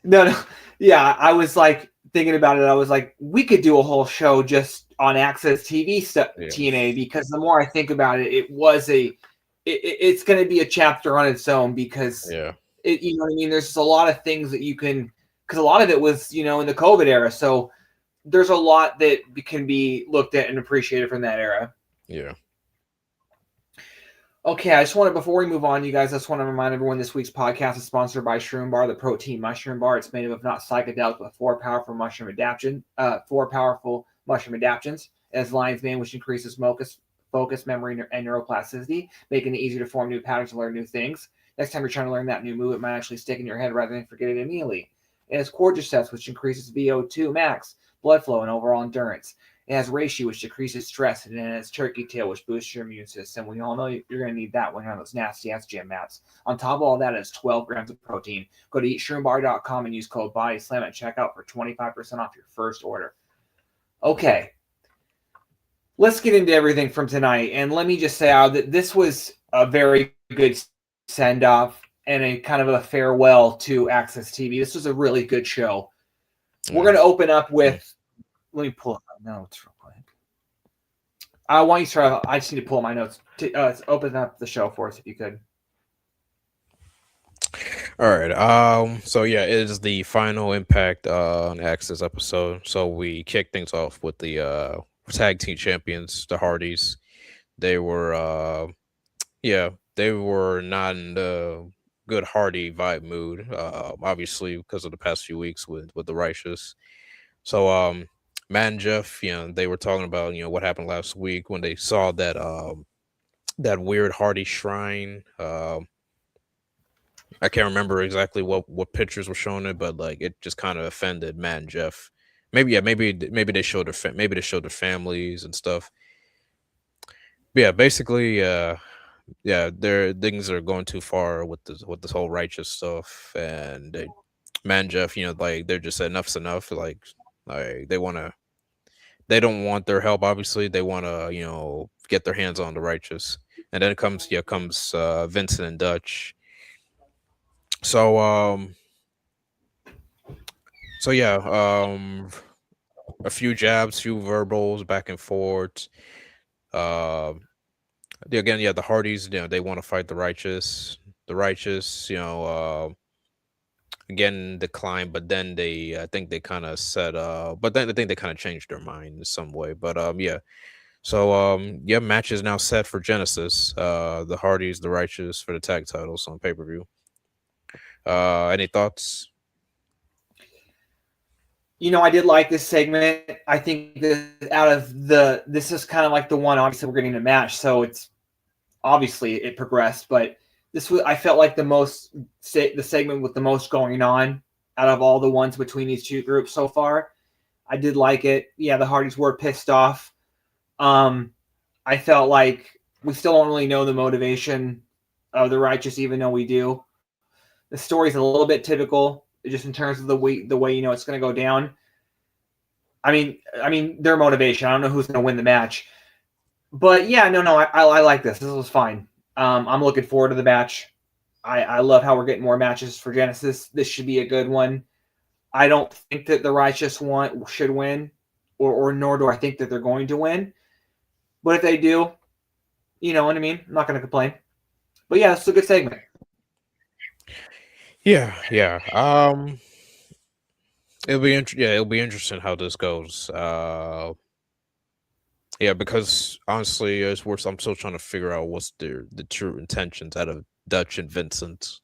no, yeah, I was like thinking about it. I was like, we could do a whole show just on Access TV stuff, TNA, because the more I think about it, it's going to be a chapter on its own because you know what I mean. There's just a lot of things that you can, because a lot of it was in the COVID era, so there's a lot that can be looked at and appreciated from that era. Yeah. Okay, I just want to, before we move on, you guys, I just want to remind everyone this week's podcast is sponsored by Shroom Bar, the protein mushroom bar. It's made up of not psychedelic, but four powerful mushroom adaptions. It has lion's mane, which increases focus, memory, and neuroplasticity, making it easier to form new patterns and learn new things. Next time you're trying to learn that new move, it might actually stick in your head rather than forget it immediately. It has quadriceps, which increases VO2 max, blood flow, and overall endurance. It has reishi, which decreases stress, and it has turkey tail, which boosts your immune system. We all know you're going to need that when you're on those nasty-ass gym mats. On top of all that, it's 12 grams of protein. Go to eatshroombar.com and use code BODYSLAM at checkout for 25% off your first order. Okay, let's get into everything from tonight. And let me just say that this was a very good send-off and a kind of a farewell to Access TV. This was a really good show. We're going to open up with, let me pull up my notes real quick. I want you to start. I just need to pull up my notes. Let's open up the show for us if you could. All right. So yeah, it is the final Impact on Axis episode. So we kick things off with the tag team champions, the Hardys. They were they were not in the good Hardy vibe mood. Obviously because of the past few weeks with the Righteous. So Matt and Jeff, they were talking about, what happened last week when they saw that that weird Hardy shrine. I can't remember exactly what pictures were showing it, but like it just kind of offended Matt and Jeff. Maybe they showed maybe they showed their families and stuff. But yeah, basically, their things are going too far with this whole righteous stuff, and Matt and Jeff, like they're just enough's enough. Like they don't want their help. Obviously, they want to get their hands on the righteous, and then comes Vincent and Dutch. So a few jabs, few verbals back and forth. Again, the Hardys, they want to fight the Righteous. The Righteous, again decline, but then I think they kind of said, but then I think they kind of changed their mind in some way. But yeah. So match is now set for Genesis. The Hardys, the Righteous for the tag titles on pay-per-view. Any thoughts? I did like this segment. I think that this is kind of like the one, obviously we're getting a match, so it's obviously it progressed, but I felt like the segment with the most going on out of all the ones between these two groups so far. I did like it. Yeah, the Hardys were pissed off. I felt like we still don't really know the motivation of the Righteous, even though we do. The story's a little bit typical, just in terms of the way it's going to go down. I mean their motivation. I don't know who's going to win the match, but yeah, no, I like this. This was fine. I'm looking forward to the match. I love how we're getting more matches for Genesis. This should be a good one. I don't think that the Righteous should win, or nor do I think that they're going to win. But if they do, you know what I mean? I'm not going to complain. But yeah, it's a good segment. Yeah. It'll be interesting how this goes. Yeah, because honestly, it's worse. I'm still trying to figure out what's the true intentions out of Dutch and Vincent.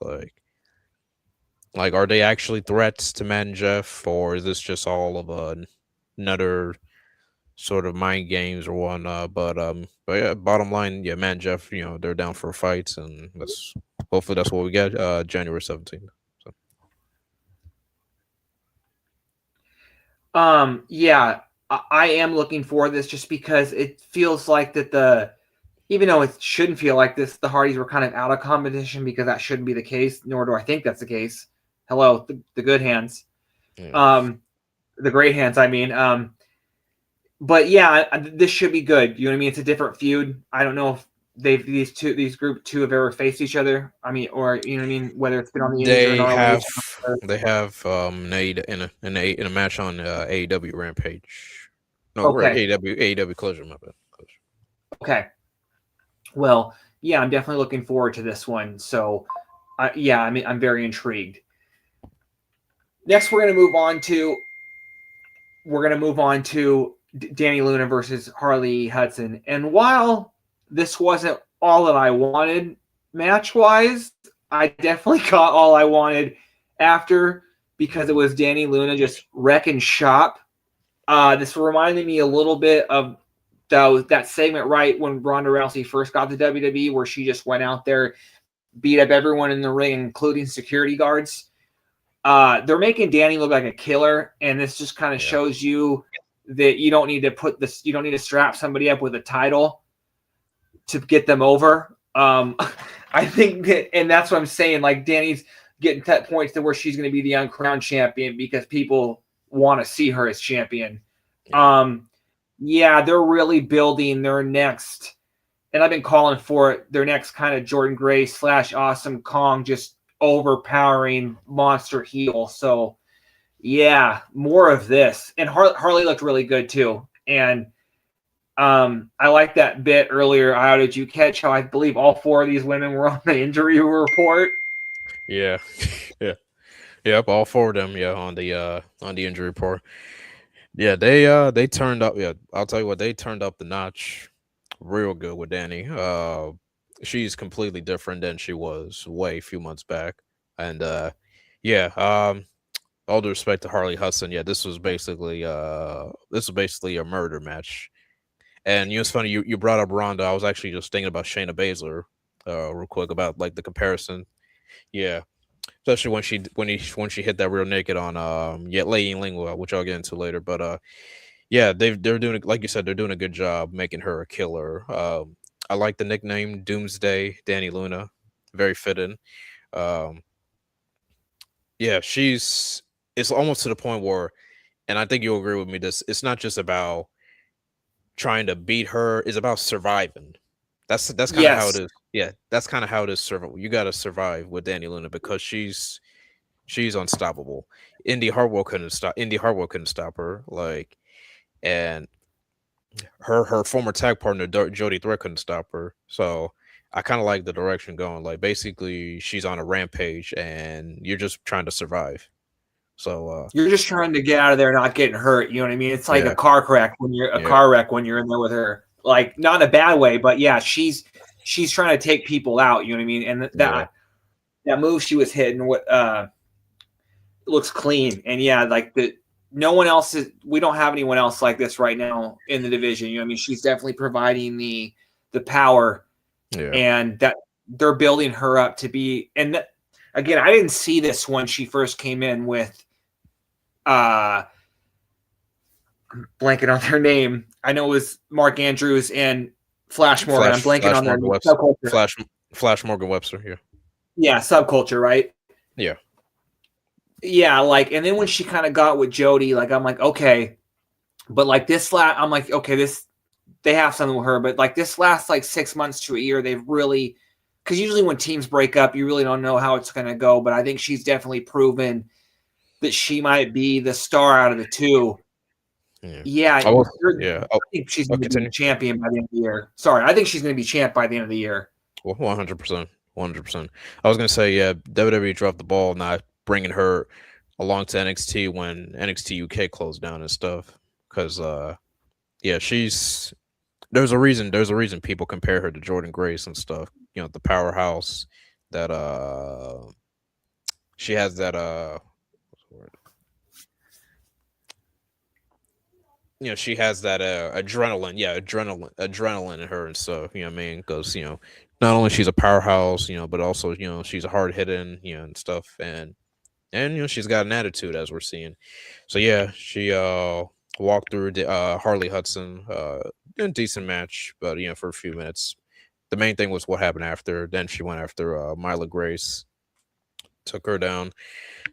Like, are they actually threats to Matt and Jeff, or is this just all of another sort of mind games or whatnot? But yeah, bottom line, yeah, Matt and Jeff, they're down for fights, and hopefully that's what we get January 17th. Yeah, I am looking for this just because it feels like that even though it shouldn't feel like this, the Hardys were kind of out of competition, because that shouldn't be the case, nor do I think that's the case. Hello, the good hands. Yeah. The great hands, I mean. But yeah, this should be good. You know what I mean? It's a different feud. I don't know if these group two have ever faced each other. I mean, or you know what I mean, whether it's been on the indies or not. They have in a match on AEW Rampage. No, okay. right, AEW Closure, my bad. Okay. Well, yeah, I'm definitely looking forward to this one. So, yeah, I mean, I'm very intrigued. Next, we're going to move on to Danny Luna versus Harley Hudson. And while this wasn't all that I wanted match-wise, I definitely got all I wanted after, because it was Danny Luna just wrecking shop. This reminded me a little bit of that segment right when Ronda Rousey first got to WWE, where she just went out there, beat up everyone in the ring, including security guards. They're making Danny look like a killer, and this just kind of shows you that you don't need to strap somebody up with a title to get them over. I think that, and that's what I'm saying, like Danny's getting to points to where she's going to be the uncrowned champion because people want to see her as champion. Yeah, they're really building their next, and I've been calling for it, their next kind of Jordan Gray / Awesome Kong, just overpowering monster heel. So Yeah, more of this. And Harley looked really good too. And I like that bit earlier. How did you catch how I believe all 4 of these women were on the injury report? Yeah, yeah, yep. All 4 of them, yeah, on the injury report. Yeah, they turned up. Yeah, I'll tell you what, they turned up the notch, real good with Danny. She's completely different than she was way a few months back, and yeah. All due respect to Harley Hudson, yeah, this was basically a murder match. And it's funny you brought up Ronda. I was actually just thinking about Shayna Baszler, real quick about like the comparison. Yeah, especially when she hit that real naked on Lei Lingua, which I'll get into later. But yeah, they're doing, like you said, they're doing a good job making her a killer. I like the nickname Doomsday Danny Luna, very fitting. Um, yeah, it's almost to the point where, and I think you'll agree with me. This It's not just about trying to beat her; it's about surviving. That's kind of how it Yes. is. Yeah, that's kind of how it is. You got to survive with Danny Luna because she's unstoppable. Indy Hartwell couldn't stop her. Like, and her former tag partner Jody Threat couldn't stop her. So I kind of like the direction going. Like, basically, she's on a rampage, and you're just trying to survive. So You're just trying to get out of there not getting hurt. You know what I mean? It's like yeah, a car wreck when you're yeah, in there with her. Like, not in a bad way, but yeah, she's trying to take people out. You know what I mean? And yeah, that move she was hitting, what looks clean. And yeah, like no one else is. We don't have anyone else like this right now in the division. You know what I mean? She's definitely providing the power, yeah. and that they're building her up to be. And again, I didn't see this when she first came in with blanking on their name. I know it was Mark Andrews and Flash Morgan. I'm blanking on their name. Subculture. Flash Morgan Webster. Yeah, Yeah, Subculture, right? yeah, Yeah, like, and then when she kind of got with Jody, like, I'm like, okay, but like I'm like, okay, they have something with her, but like this last like 6 months to a year, they've really, because usually when teams break up, you really don't know how it's going to go. But I think she's definitely proven that she might be the star out of the 2. Yeah, I think she's going to be champion by the end of the year. Sorry, I think she's going to be champ by the end of the year. Well, 100%, 100%. I was gonna say, yeah, WWE dropped the ball not bringing her along to NXT when NXT UK closed down and stuff. Because yeah, there's a reason people compare her to Jordan Grace and stuff. The powerhouse that she has that what's the word? She has that adrenaline, yeah, adrenaline in her and stuff. You know what I mean? Because not only she's a powerhouse, but also she's a hard hitting, and stuff, and she's got an attitude as we're seeing. So yeah, she walked through Harley Hudson, in a decent match, but for a few minutes. The main thing was what happened after. Then she went after Myla Grace, took her down.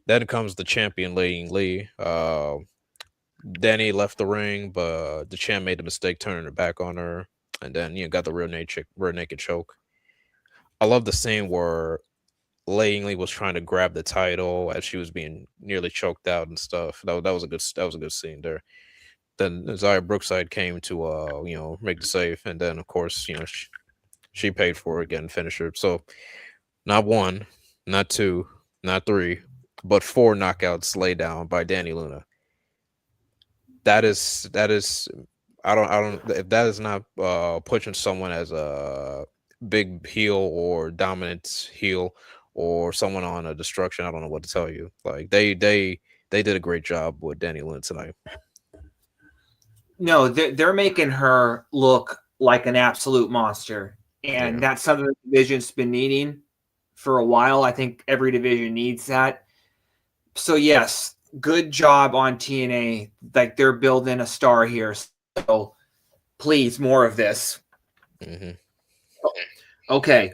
Then comes the champion, Lee. Danny left the ring, but the champ made the mistake turning her back on her, and then got the real naked choke. I love the scene where Lee was trying to grab the title as she was being nearly choked out and stuff. That was a good scene there. Then Zaya Brookside came to make the save, and then of course she paid for it again, finish her. So not one, not two, not three, but 4 knockouts laid down by Danny Luna. That is I don't if that is not pushing someone as a big heel or dominant heel or someone on a destruction. I don't know what to tell you. Like, they did a great job with Danny Lynn tonight. No, they're making her look like an absolute monster, and Yeah, that's something the division's been needing for a while. I think every division needs that. So yes, good job on TNA. Like, they're building a star here. So please, more of this. hmm Okay.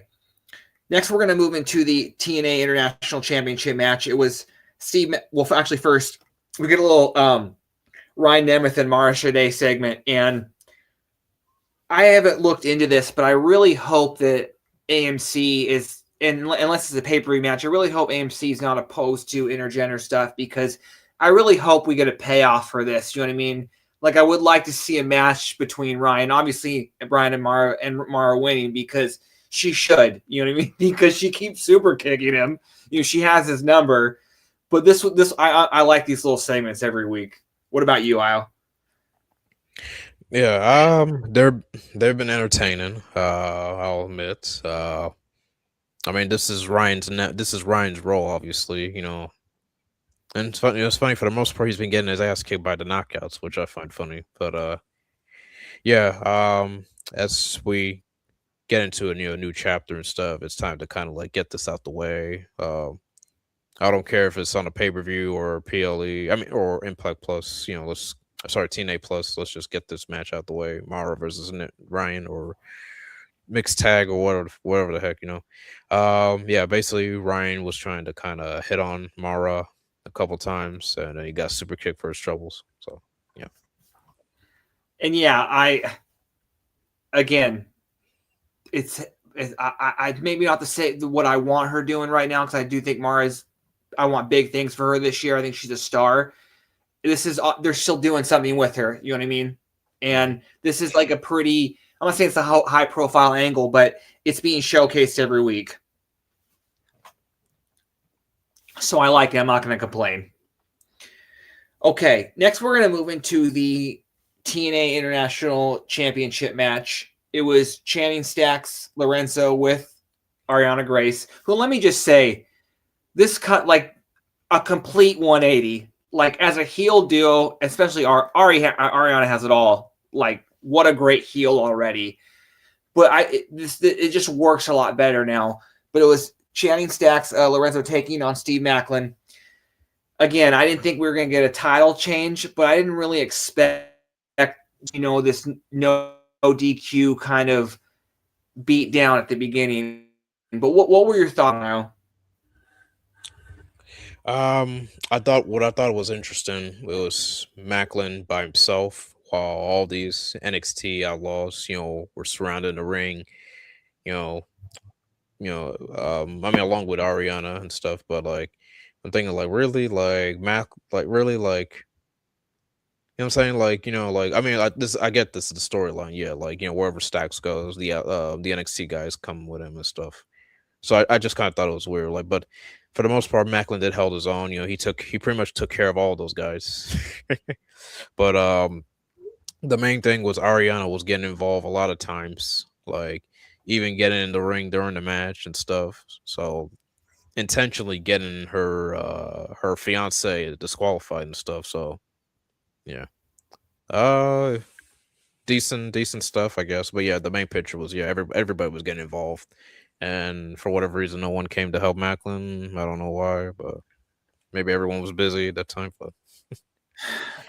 Next, we're going to move into the TNA International Championship match. It was Steve. Well, actually, first we get a little Ryan Nemeth and Mara Shade segment, and I haven't looked into this, but I really hope that AMC unless it's a pay-per-view match, I really hope AMC is not opposed to intergender stuff, because I really hope we get a payoff for this. You know what I mean? Like I would like to see a match between Ryan, obviously Brian and Mara winning because she should. You know what I mean? Because she keeps super kicking him. You know, she has his number. But this I like these little segments every week. What about you, Isle? Yeah, they've been entertaining. I'll admit. I mean, this is Ryan's role, obviously. You know, and it's funny. It's funny for the most part, he's been getting his ass kicked by the knockouts, which I find funny. But yeah. As we get into a new chapter and stuff, it's time to kind of like get this out the way. I don't care if it's on a pay per view or PLE. I mean, or Impact Plus. You know, TNA Plus. Let's just get this match out the way. Mara versus Ryan, or mixed tag, or whatever the heck, you know. Yeah, basically Ryan was trying to kind of hit on Mara a couple times, and then he got super kicked for his troubles. So yeah. And yeah, again, I maybe not to say what I want her doing right now, because I do think I want big things for her this year. I think she's a star. They're still doing something with her. You know what I mean? And this is like a pretty, I'm not saying it's a high profile angle, but it's being showcased every week. So I like it. I'm not going to complain. Okay, next we're going to move into the TNA International Championship match. It was Channing Stacks Lorenzo with Ariana Grace, who, let me just say, this cut like a complete 180. Like, as a heel duo, especially Ariana has it all. Like, what a great heel already. But it just works a lot better now. But it was Channing Stacks Lorenzo taking on Steve Macklin. Again, I didn't think we were going to get a title change, but I didn't really expect, this no DQ kind of beat down at the beginning. But what were your thoughts now? I thought was interesting was Macklin by himself while all these NXT outlaws, you know, were surrounding the ring. You know, I mean, along with Ariana and stuff. But like, I'm thinking like, really, like really, like, you know what I'm saying? Like, like, I mean, I get this is the storyline. Yeah, like, wherever Stacks goes, the NXT guys come with him and stuff. So I just kind of thought it was weird. Like, but for the most part, Macklin did held his own. You know, he pretty much took care of all those guys. But the main thing was Ariana was getting involved a lot of times, like even getting in the ring during the match and stuff. So intentionally getting her fiance disqualified and stuff. So yeah. Uh decent stuff, I guess. But yeah, the main picture was, yeah, everybody was getting involved. And for whatever reason, no one came to help Macklin. I don't know why, but maybe everyone was busy at that time. But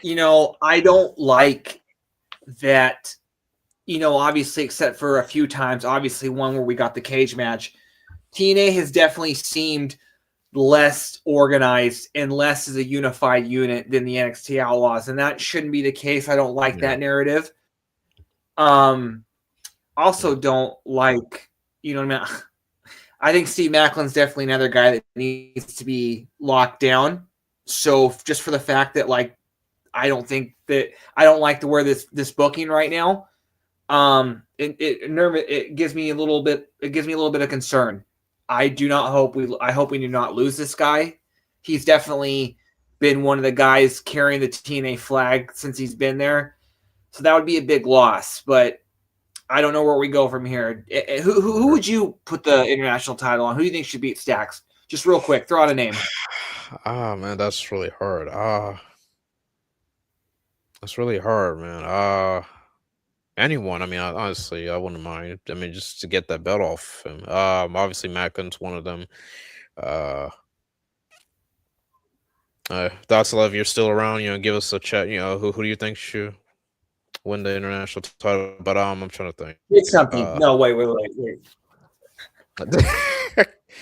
I don't like that. Obviously, except for a few times, obviously one where we got the cage match, TNA has definitely seemed less organized and less as a unified unit than the NXT Outlaws, and that shouldn't be the case. I don't like that narrative. Also don't like, what I mean? I think Steve Macklin's definitely another guy that needs to be locked down. So just for the fact that, like, I don't like the where this booking right now. It gives me a little bit of concern. I hope we do not lose this guy. He's definitely been one of the guys carrying the TNA flag since he's been there. So that would be a big loss, but I don't know where we go from here. Who would you put the international title on? Who do you think should beat Stacks? Just real quick, throw out a name. Man, that's really hard. That's really hard, man. Anyone. I mean, honestly, I wouldn't mind. I mean, just to get that belt off him. Obviously, Macklin's one of them. Dotslav, you're still around. Give us a chat. Who do you think should win the international title? But I'm trying to think. It's something. No, wait.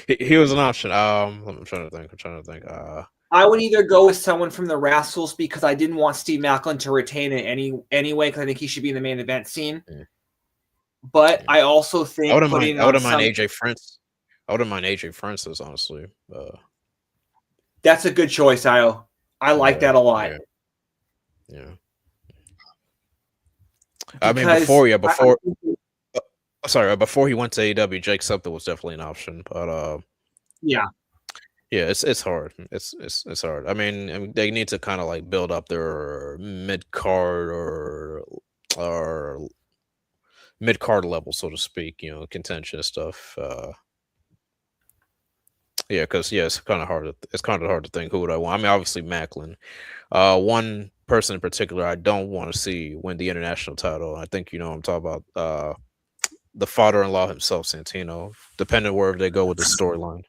He was an option. I'm trying to think. I would either go with someone from the Rascals because I didn't want Steve Macklin to retain it anyway, because I think he should be in the main event scene. Yeah. But yeah. I also think I wouldn't mind AJ France. I wouldn't mind AJ Francis, honestly. That's a good choice, Io. I like that a lot. Yeah. I mean, Because before he went to AEW, Jake Sumter was definitely an option, but yeah, yeah, it's hard. It's hard. I mean, they need to kind of like build up their mid card or mid card level, so to speak. Contention stuff. Yeah, because it's kind of hard. It's kind of hard to think who would I want. I mean, obviously Macklin. One person in particular I don't want to see win the international title. I think you know what I'm talking about. The father-in-law himself, Santino. Depending wherever they go with the storyline.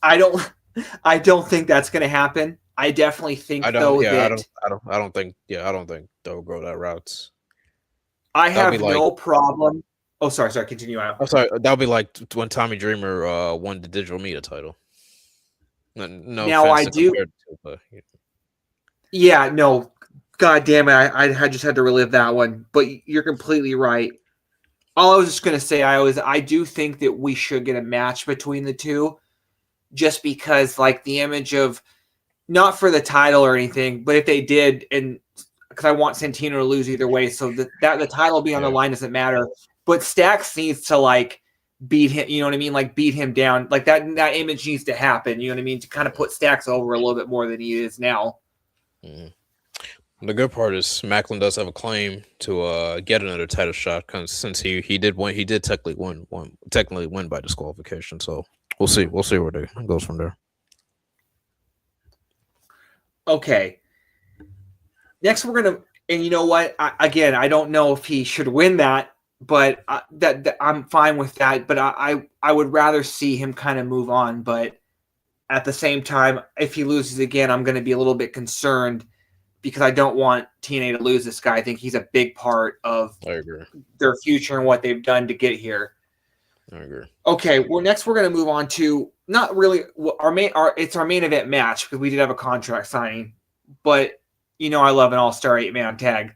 I don't think that's going to happen. I definitely think though that I don't think they'll go that route. I have no problem. Oh, sorry, continue. I'm sorry. That'll be like when Tommy Dreamer won the digital media title. No now offense I to do. compare it to, but Yeah, no, God damn it, I just had to relive that one. But you're completely right. All I was just gonna say, I do think that we should get a match between the two, just because like the image of not for the title or anything, but if they did, and because I want Santino to lose either way, so that the title being on the line doesn't matter. But Stacks needs to like beat him, you know what I mean? Like beat him down. Like that image needs to happen, you know what I mean? To kind of put Stacks over a little bit more than he is now. Mm. The good part is Macklin does have a claim to get another title shot since he did win. He did technically win by disqualification. So we'll see where it goes from there. Okay. Next, we're gonna, and you know what? I don't know if he should win that, but that I'm fine with that. But I would rather see him kind of move on. But at the same time, if he loses again, I'm going to be a little bit concerned because I don't want TNA to lose this guy. I think he's a big part of their future and what they've done to get here. I agree. Okay, next we're going to move on to not really it's our main event match because we did have a contract signing, but you know I love an all-star 8-man tag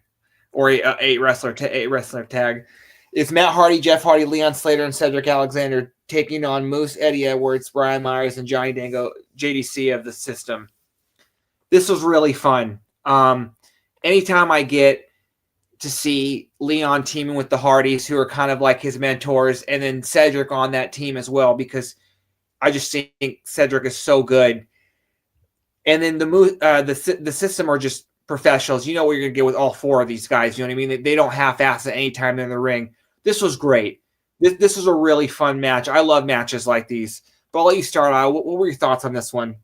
or eight wrestler tag. It's Matt Hardy, Jeff Hardy, Leon Slater, and Cedric Alexander taking on Moose, Eddie Edwards, Brian Myers, and Johnny Dango, JDC of the System. This was really fun. Anytime I get to see Leon teaming with the Hardys, who are kind of like his mentors, and then Cedric on that team as well, because I just think Cedric is so good. And then the System are just professionals. You know what you're going to get with all four of these guys. You know what I mean? They don't half-ass at any time in the ring. This was great. This was a really fun match. I love matches like these. But I'll let you start out. What were your thoughts on this one?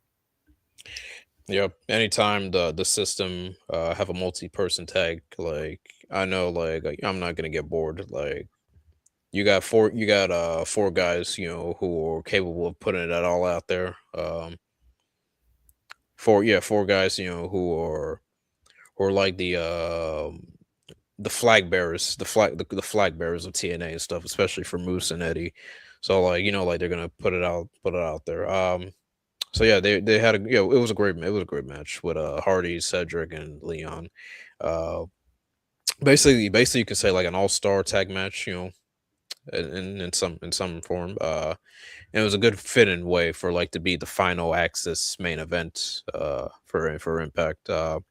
Yep. Anytime the System have a multi-person tag, like I know, like I'm not gonna get bored. Like you got four guys, who are capable of putting it all out there. Four guys, who are like the flag bearers, the flag bearers of TNA and stuff, especially for Moose and Eddie. So like like they're gonna put it out there. So yeah, they had it was a great match with Hardy, Cedric, and Leon. Uh, basically you could say like an all-star tag match, in some form. And it was a good fit-in way for like to be the final Axis main event for Impact. I'm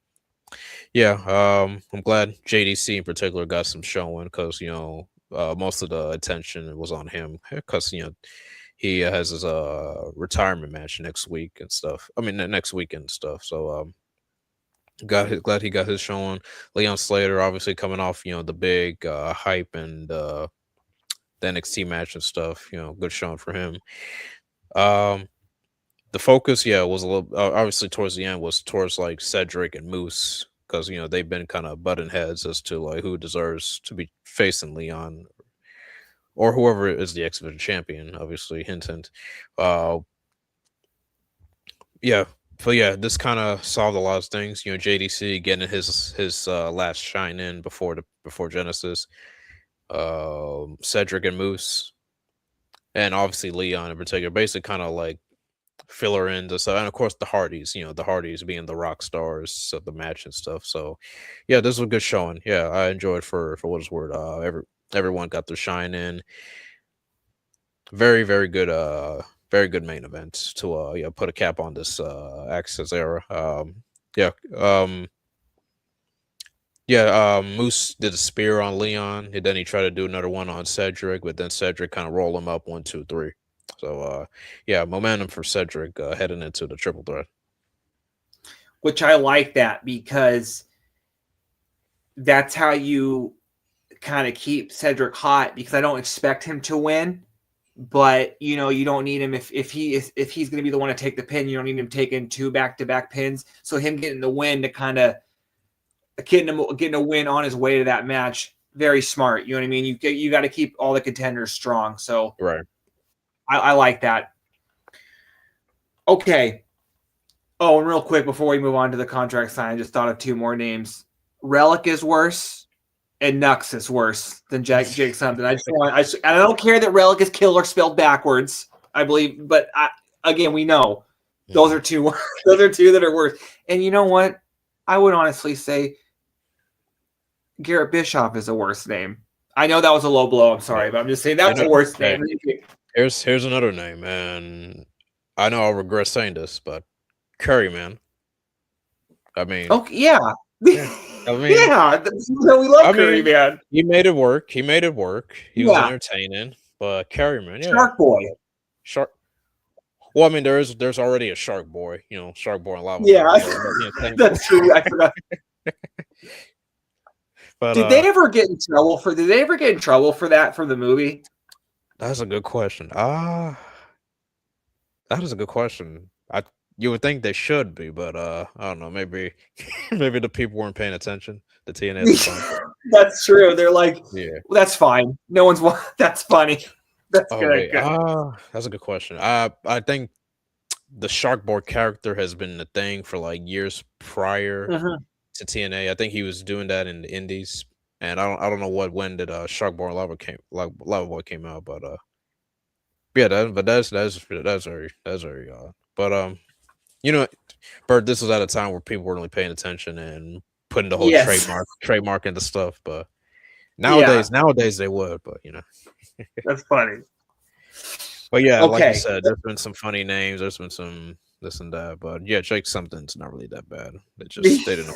glad JDC in particular got some showing because most of the attention was on him because he has his retirement match next week and stuff. I mean next weekend and stuff. So glad he got his showing. Leon Slater obviously coming off the big hype and the NXT match and stuff. Good showing for him. The focus, was a little obviously towards the end was towards like Cedric and Moose because they've been kind of butting heads as to like who deserves to be facing Leon or whoever is the X Division champion. Obviously, hint. This kind of solved a lot of things. JDC getting his last shine in before Genesis. Cedric and Moose, and obviously Leon in particular, basically kind of like filler in the stuff, and of course the Hardys. The Hardys being the rock stars of the match and stuff. So, this was a good showing. Yeah, I enjoyed for what it's worth. Everyone got their shine in. Very very good. very good main event to put a cap on this Access era. Yeah, um, Moose did a spear on Leon, and then he tried to do another one on Cedric, but then Cedric kind of rolled him up 1, 2, 3. So yeah, momentum for Cedric heading into the triple threat. Which I like that because that's how you kind of keep Cedric hot, because I don't expect him to win, but you know, you don't need him if he's going to be the one to take the pin. You don't need him taking 2 back-to-back pins. So him getting the win to kind of getting a win on his way to that match, very smart. You know what I mean? You got to keep all the contenders strong. So Right. I like that. Okay. Oh, and real quick before we move on to the contract sign, I just thought of 2 more names. Relic is worse, and Nux is worse than Jake something. I don't care that Relic is killer spelled backwards, I believe, but again, we know those are 2 those are 2 that are worse. And you know what? I would honestly say Garrett Bischoff is a worse name. I know that was a low blow. I'm sorry, but I'm just saying that's the worst name. Here's another name, and I know I'll regret saying this, but Curry, man. I mean, okay, yeah. I mean, yeah, we love Curry, man. He made it work. He was entertaining, but Curry, man, Shark Boy. Shark. Well, I mean, there's already a Shark Boy, Shark Boy and Lava Boy. Yeah, that's true. I forgot. But did they ever get in trouble for? Did they ever get in trouble for that from the movie? That's a good question. That is a good question. You would think they should be, but I don't know. Maybe the people weren't paying attention. The TNA. That's true. They're like, yeah, well, that's fine. No one's. That's funny. That's good. That's a good question. I think the Shark Boy character has been a thing for like years prior to TNA. I think he was doing that in the Indies, and I don't know when did Shark Boy and Lava Boy came out, but yeah, that's very odd. But Bert, this was at a time where people weren't really paying attention and putting the whole trademark into stuff. But nowadays they would. But that's funny. But yeah, like you said, there's been some funny names. There's been some this and that. But yeah, Jake something's not really that bad. They didn't.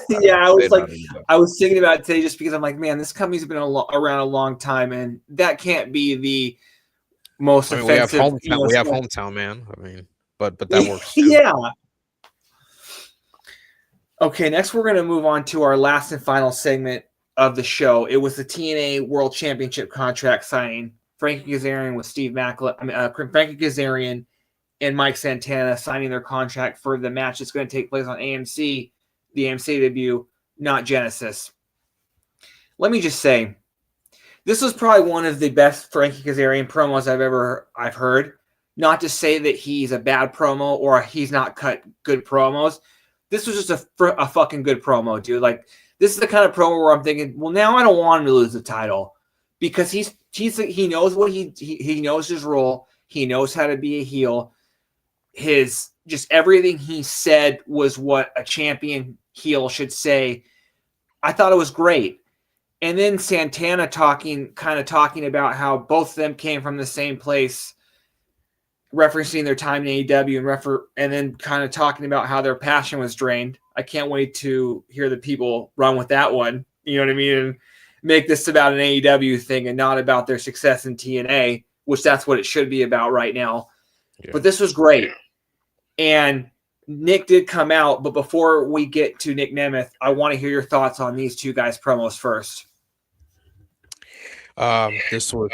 I was thinking about it today just because I'm like, man, this company's been around a long time, and that can't be the most offensive. We have hometown man. I mean, but that works too. Yeah. Okay, next we're going to move on to our last and final segment of the show. It was the TNA World Championship contract signing. Frankie Kazarian with Frankie Kazarian and Mike Santana signing their contract for the match that's going to take place on AMC, the AMC debut, not Genesis. Let me just say, this was probably one of the best Frankie Kazarian promos I've heard. Not to say that he's a bad promo or he's not cut good promos. This was just a fucking good promo, dude. Like, this is the kind of promo where I'm thinking, well, now I don't want him to lose the title, because he knows what he knows his role. He knows how to be a heel. His just everything he said was what a champion heel should say. I thought it was great. And then Santana talking about how both of them came from the same place, referencing their time in AEW and then kind of talking about how their passion was drained. I can't wait to hear the people run with that one. You know what I mean? And make this about an AEW thing and not about their success in TNA, which that's what it should be about right now. Yeah. But this was great. And Nick did come out, but before we get to Nick Nemeth, I want to hear your thoughts on these 2 guys' promos first. This was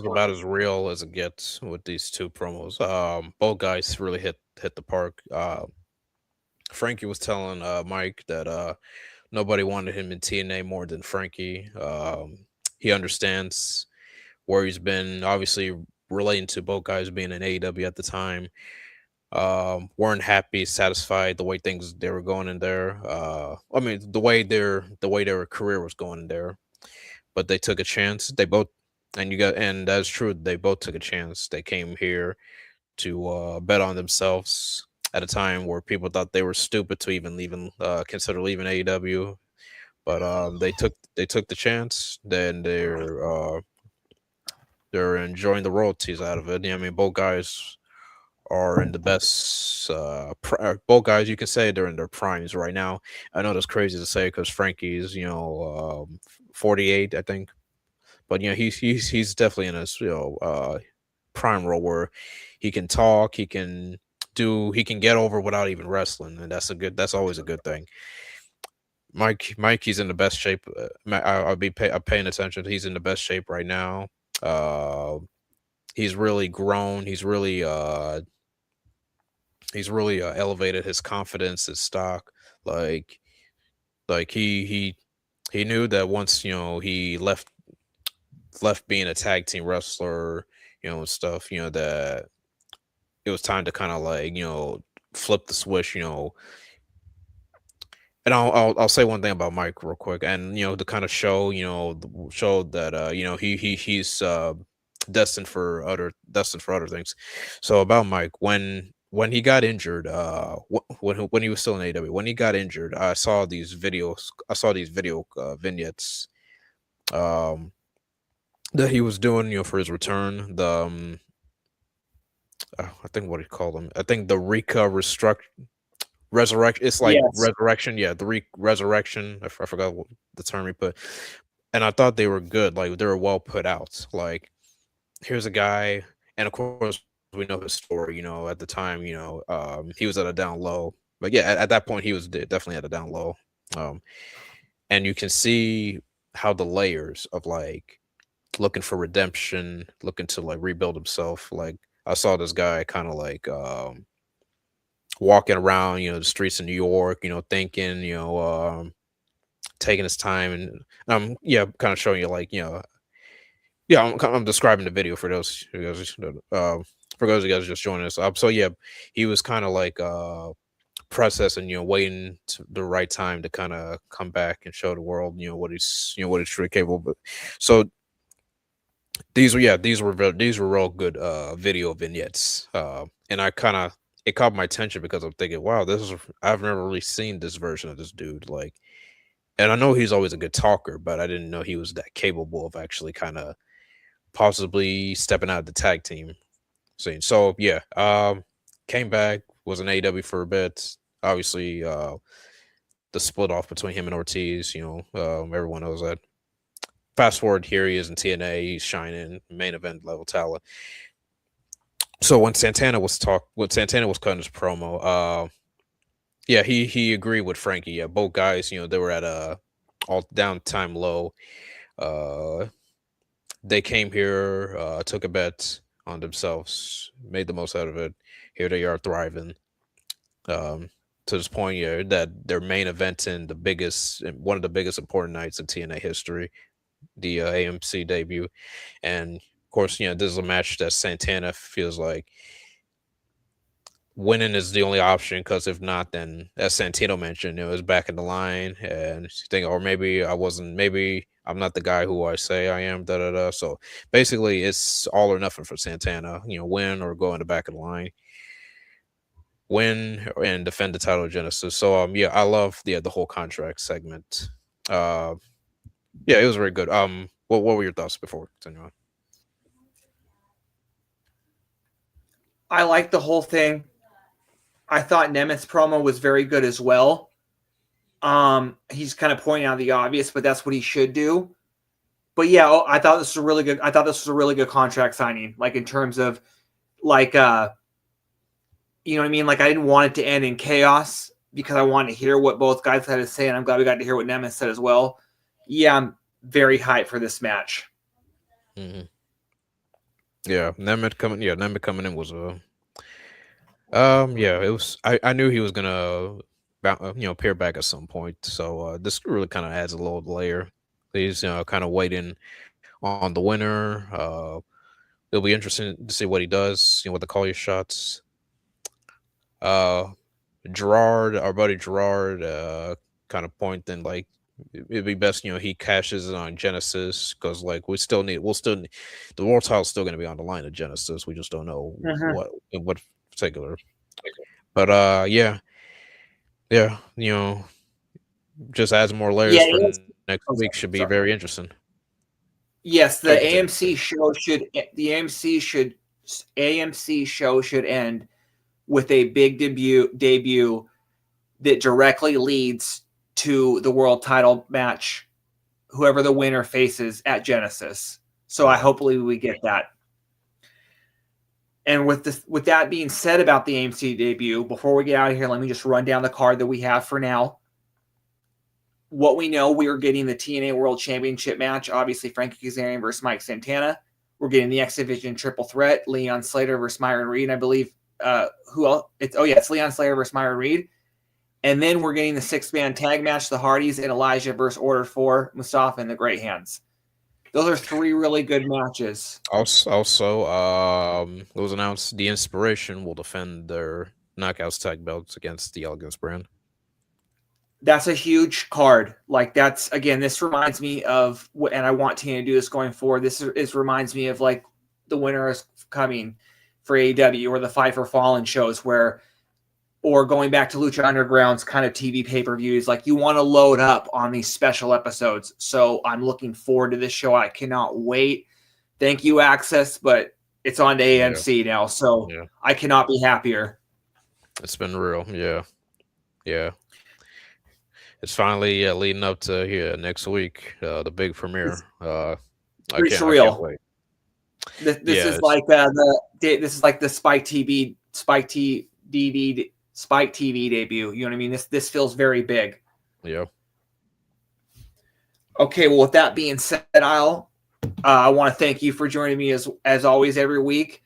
about as real as it gets with these 2 promos. Both guys really hit the park. Frankie was telling Mike that nobody wanted him in TNA more than Frankie. He understands where he's been, obviously relating to both guys being in AEW at the time. Weren't happy, satisfied the way they were going in there. I mean, the way their career was going in there. But they took a chance. They both, and that's true. They both took a chance. They came here to bet on themselves at a time where people thought they were stupid to even consider leaving AEW. But they took the chance. Then they're enjoying the royalties out of it. I mean, both guys are in the best. Both guys, you can say they're in their primes right now. I know that's crazy to say because Frankie's 48, I think, but he's definitely in his prime role where he can talk, he can get over without even wrestling, and that's always a good thing. Mike, he's in the best shape. I'm paying attention. He's in the best shape right now. Uh, he's really grown. He's really elevated his confidence, his stock. Like like he knew that once he left being a tag team wrestler, and stuff, that it was time to kind of like flip the switch, and I'll say one thing about Mike real quick, and to kind of show show that he's destined for other things. So about Mike, when he got injured, when he was still in AW, when he got injured, I saw these video vignettes um that he was doing for his return. I think what he called them. I think the Rika resurrection. It's like Yes. resurrection. Yeah, the resurrection. I forgot what the term he put. And I thought they were good. Like they were well put out. Like here's a guy, and of course we know his story. At the time, he was at a down low. But yeah, at that point he was definitely at a down low. Um, and you can see how the layers of like looking for redemption, looking to like rebuild himself. Like I saw this guy kind of like walking around, the streets of New York, thinking, taking his time, and yeah, kind of showing you like, yeah, I'm describing the video for those who guys, for those of you guys just joining us. So yeah, he was kind of like processing, waiting to the right time to kind of come back and show the world, what he's truly capable. But so these were real good video vignettes, and I kind of it caught my attention because I'm thinking, wow, I've never really seen this version of this dude. Like, and I know he's always a good talker, but I didn't know he was that capable of actually kind of possibly stepping out of the tag team scene. So yeah, came back, was in AW for a bit. Obviously, the split off between him and Ortiz. Everyone knows that. Fast forward, here he is in TNA. He's shining, main event level talent. So when Santana was cutting his promo, yeah, he agreed with Frankie. Yeah, both guys, they were at a all downtime low. Uh, they came here, took a bet on themselves, made the most out of it. Here they are thriving. Um, to this point, yeah, that they're main eventing one of the biggest important nights in TNA history, the AMC debut, and of course, this is a match that Santana feels like winning is the only option, because if not, then as Santino mentioned, it was back in the line, and you think, or maybe I'm not the guy who I say I am, da da da. So basically, it's all or nothing for Santana. Win or go in the back of the line, win and defend the title of Genesis. So yeah, I love the whole contract segment. Uh, yeah, it was very good. What were your thoughts before we continue on? I like the whole thing. I thought Nemeth's promo was very good as well. He's kind of pointing out the obvious, but that's what he should do. But yeah, I thought this was a really good. I thought this was a really good contract signing. Like in terms of, like, you know what I mean. Like I didn't want it to end in chaos because I wanted to hear what both guys had to say, and I'm glad we got to hear what Nemeth said as well. Yeah, I'm very hyped for this match. Mm-hmm. Yeah, Nemeth coming in was yeah, it was. I knew he was gonna, appear back at some point. So this really kind of adds a little layer. He's kind of waiting on the winner. It'll be interesting to see what he does. What the call your shots. Uh, our buddy Gerard, kind of pointing like it'd be best, he cashes it on Genesis, because like the world title's still gonna be on the line at Genesis. We just don't know Mm-hmm. what particular. But yeah, just adds more layers Yeah, for next week. Should be very sorry. interesting. Yes, Sorry, continue. the AMC show should end with a big debut that directly leads to the world title match, whoever the winner faces at Genesis. So I hopefully we get that. And with that being said about the AMC debut, before we get out of here, let me just run down the card that we have for now. What we know, we are getting the TNA World Championship match. Obviously, Frankie Kazarian versus Mike Santana. We're getting the X Division triple threat, Leon Slater versus Myron Reed. And I believe who else? It's Leon Slater versus Myron Reed. And then we're getting the 6-man tag match, the Hardys and Elijah versus Order 4, Mustafa and the Great Hands. Those are 3 really good matches. Also, it was announced the Inspiration will defend their Knockouts tag belts against the Elegance brand. That's a huge card. Like that's again, this reminds me of what, and I want TNA to do this going forward. This reminds me of like the Winter is Coming for AEW or the Fight for Fallen shows or going back to Lucha Underground's kind of TV pay-per-views. Like you want to load up on these special episodes. So I'm looking forward to this show. I cannot wait. Thank you, Access, but it's on to AMC now. So I cannot be happier. It's been real. Yeah. It's finally leading up to next week, the big premiere. It's real. I can't wait. This is like the Spike TV debut. You know what I mean? This feels very big. Yeah. Okay. Well, with that being said, I want to thank you for joining me as always every week.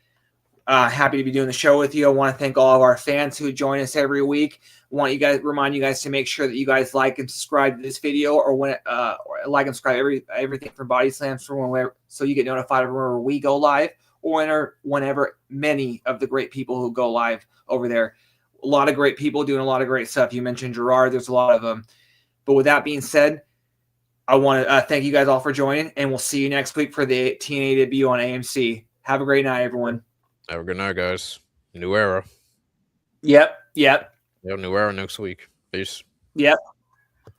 Happy to be doing the show with you. I want to thank all of our fans who join us every week. Remind you guys to make sure that you guys like and subscribe to this video, or like and subscribe everything from Body Slams so you get notified whenever we go live, or whenever many of the great people who go live over there. A lot of great people doing a lot of great stuff. You mentioned Gerard. There's a lot of them. But with that being said, I want to thank you guys all for joining, and we'll see you next week for the TNA debut on AMC. Have a great night, everyone. Have a good night, guys. New era. Yep. New era next week. Peace. Yep.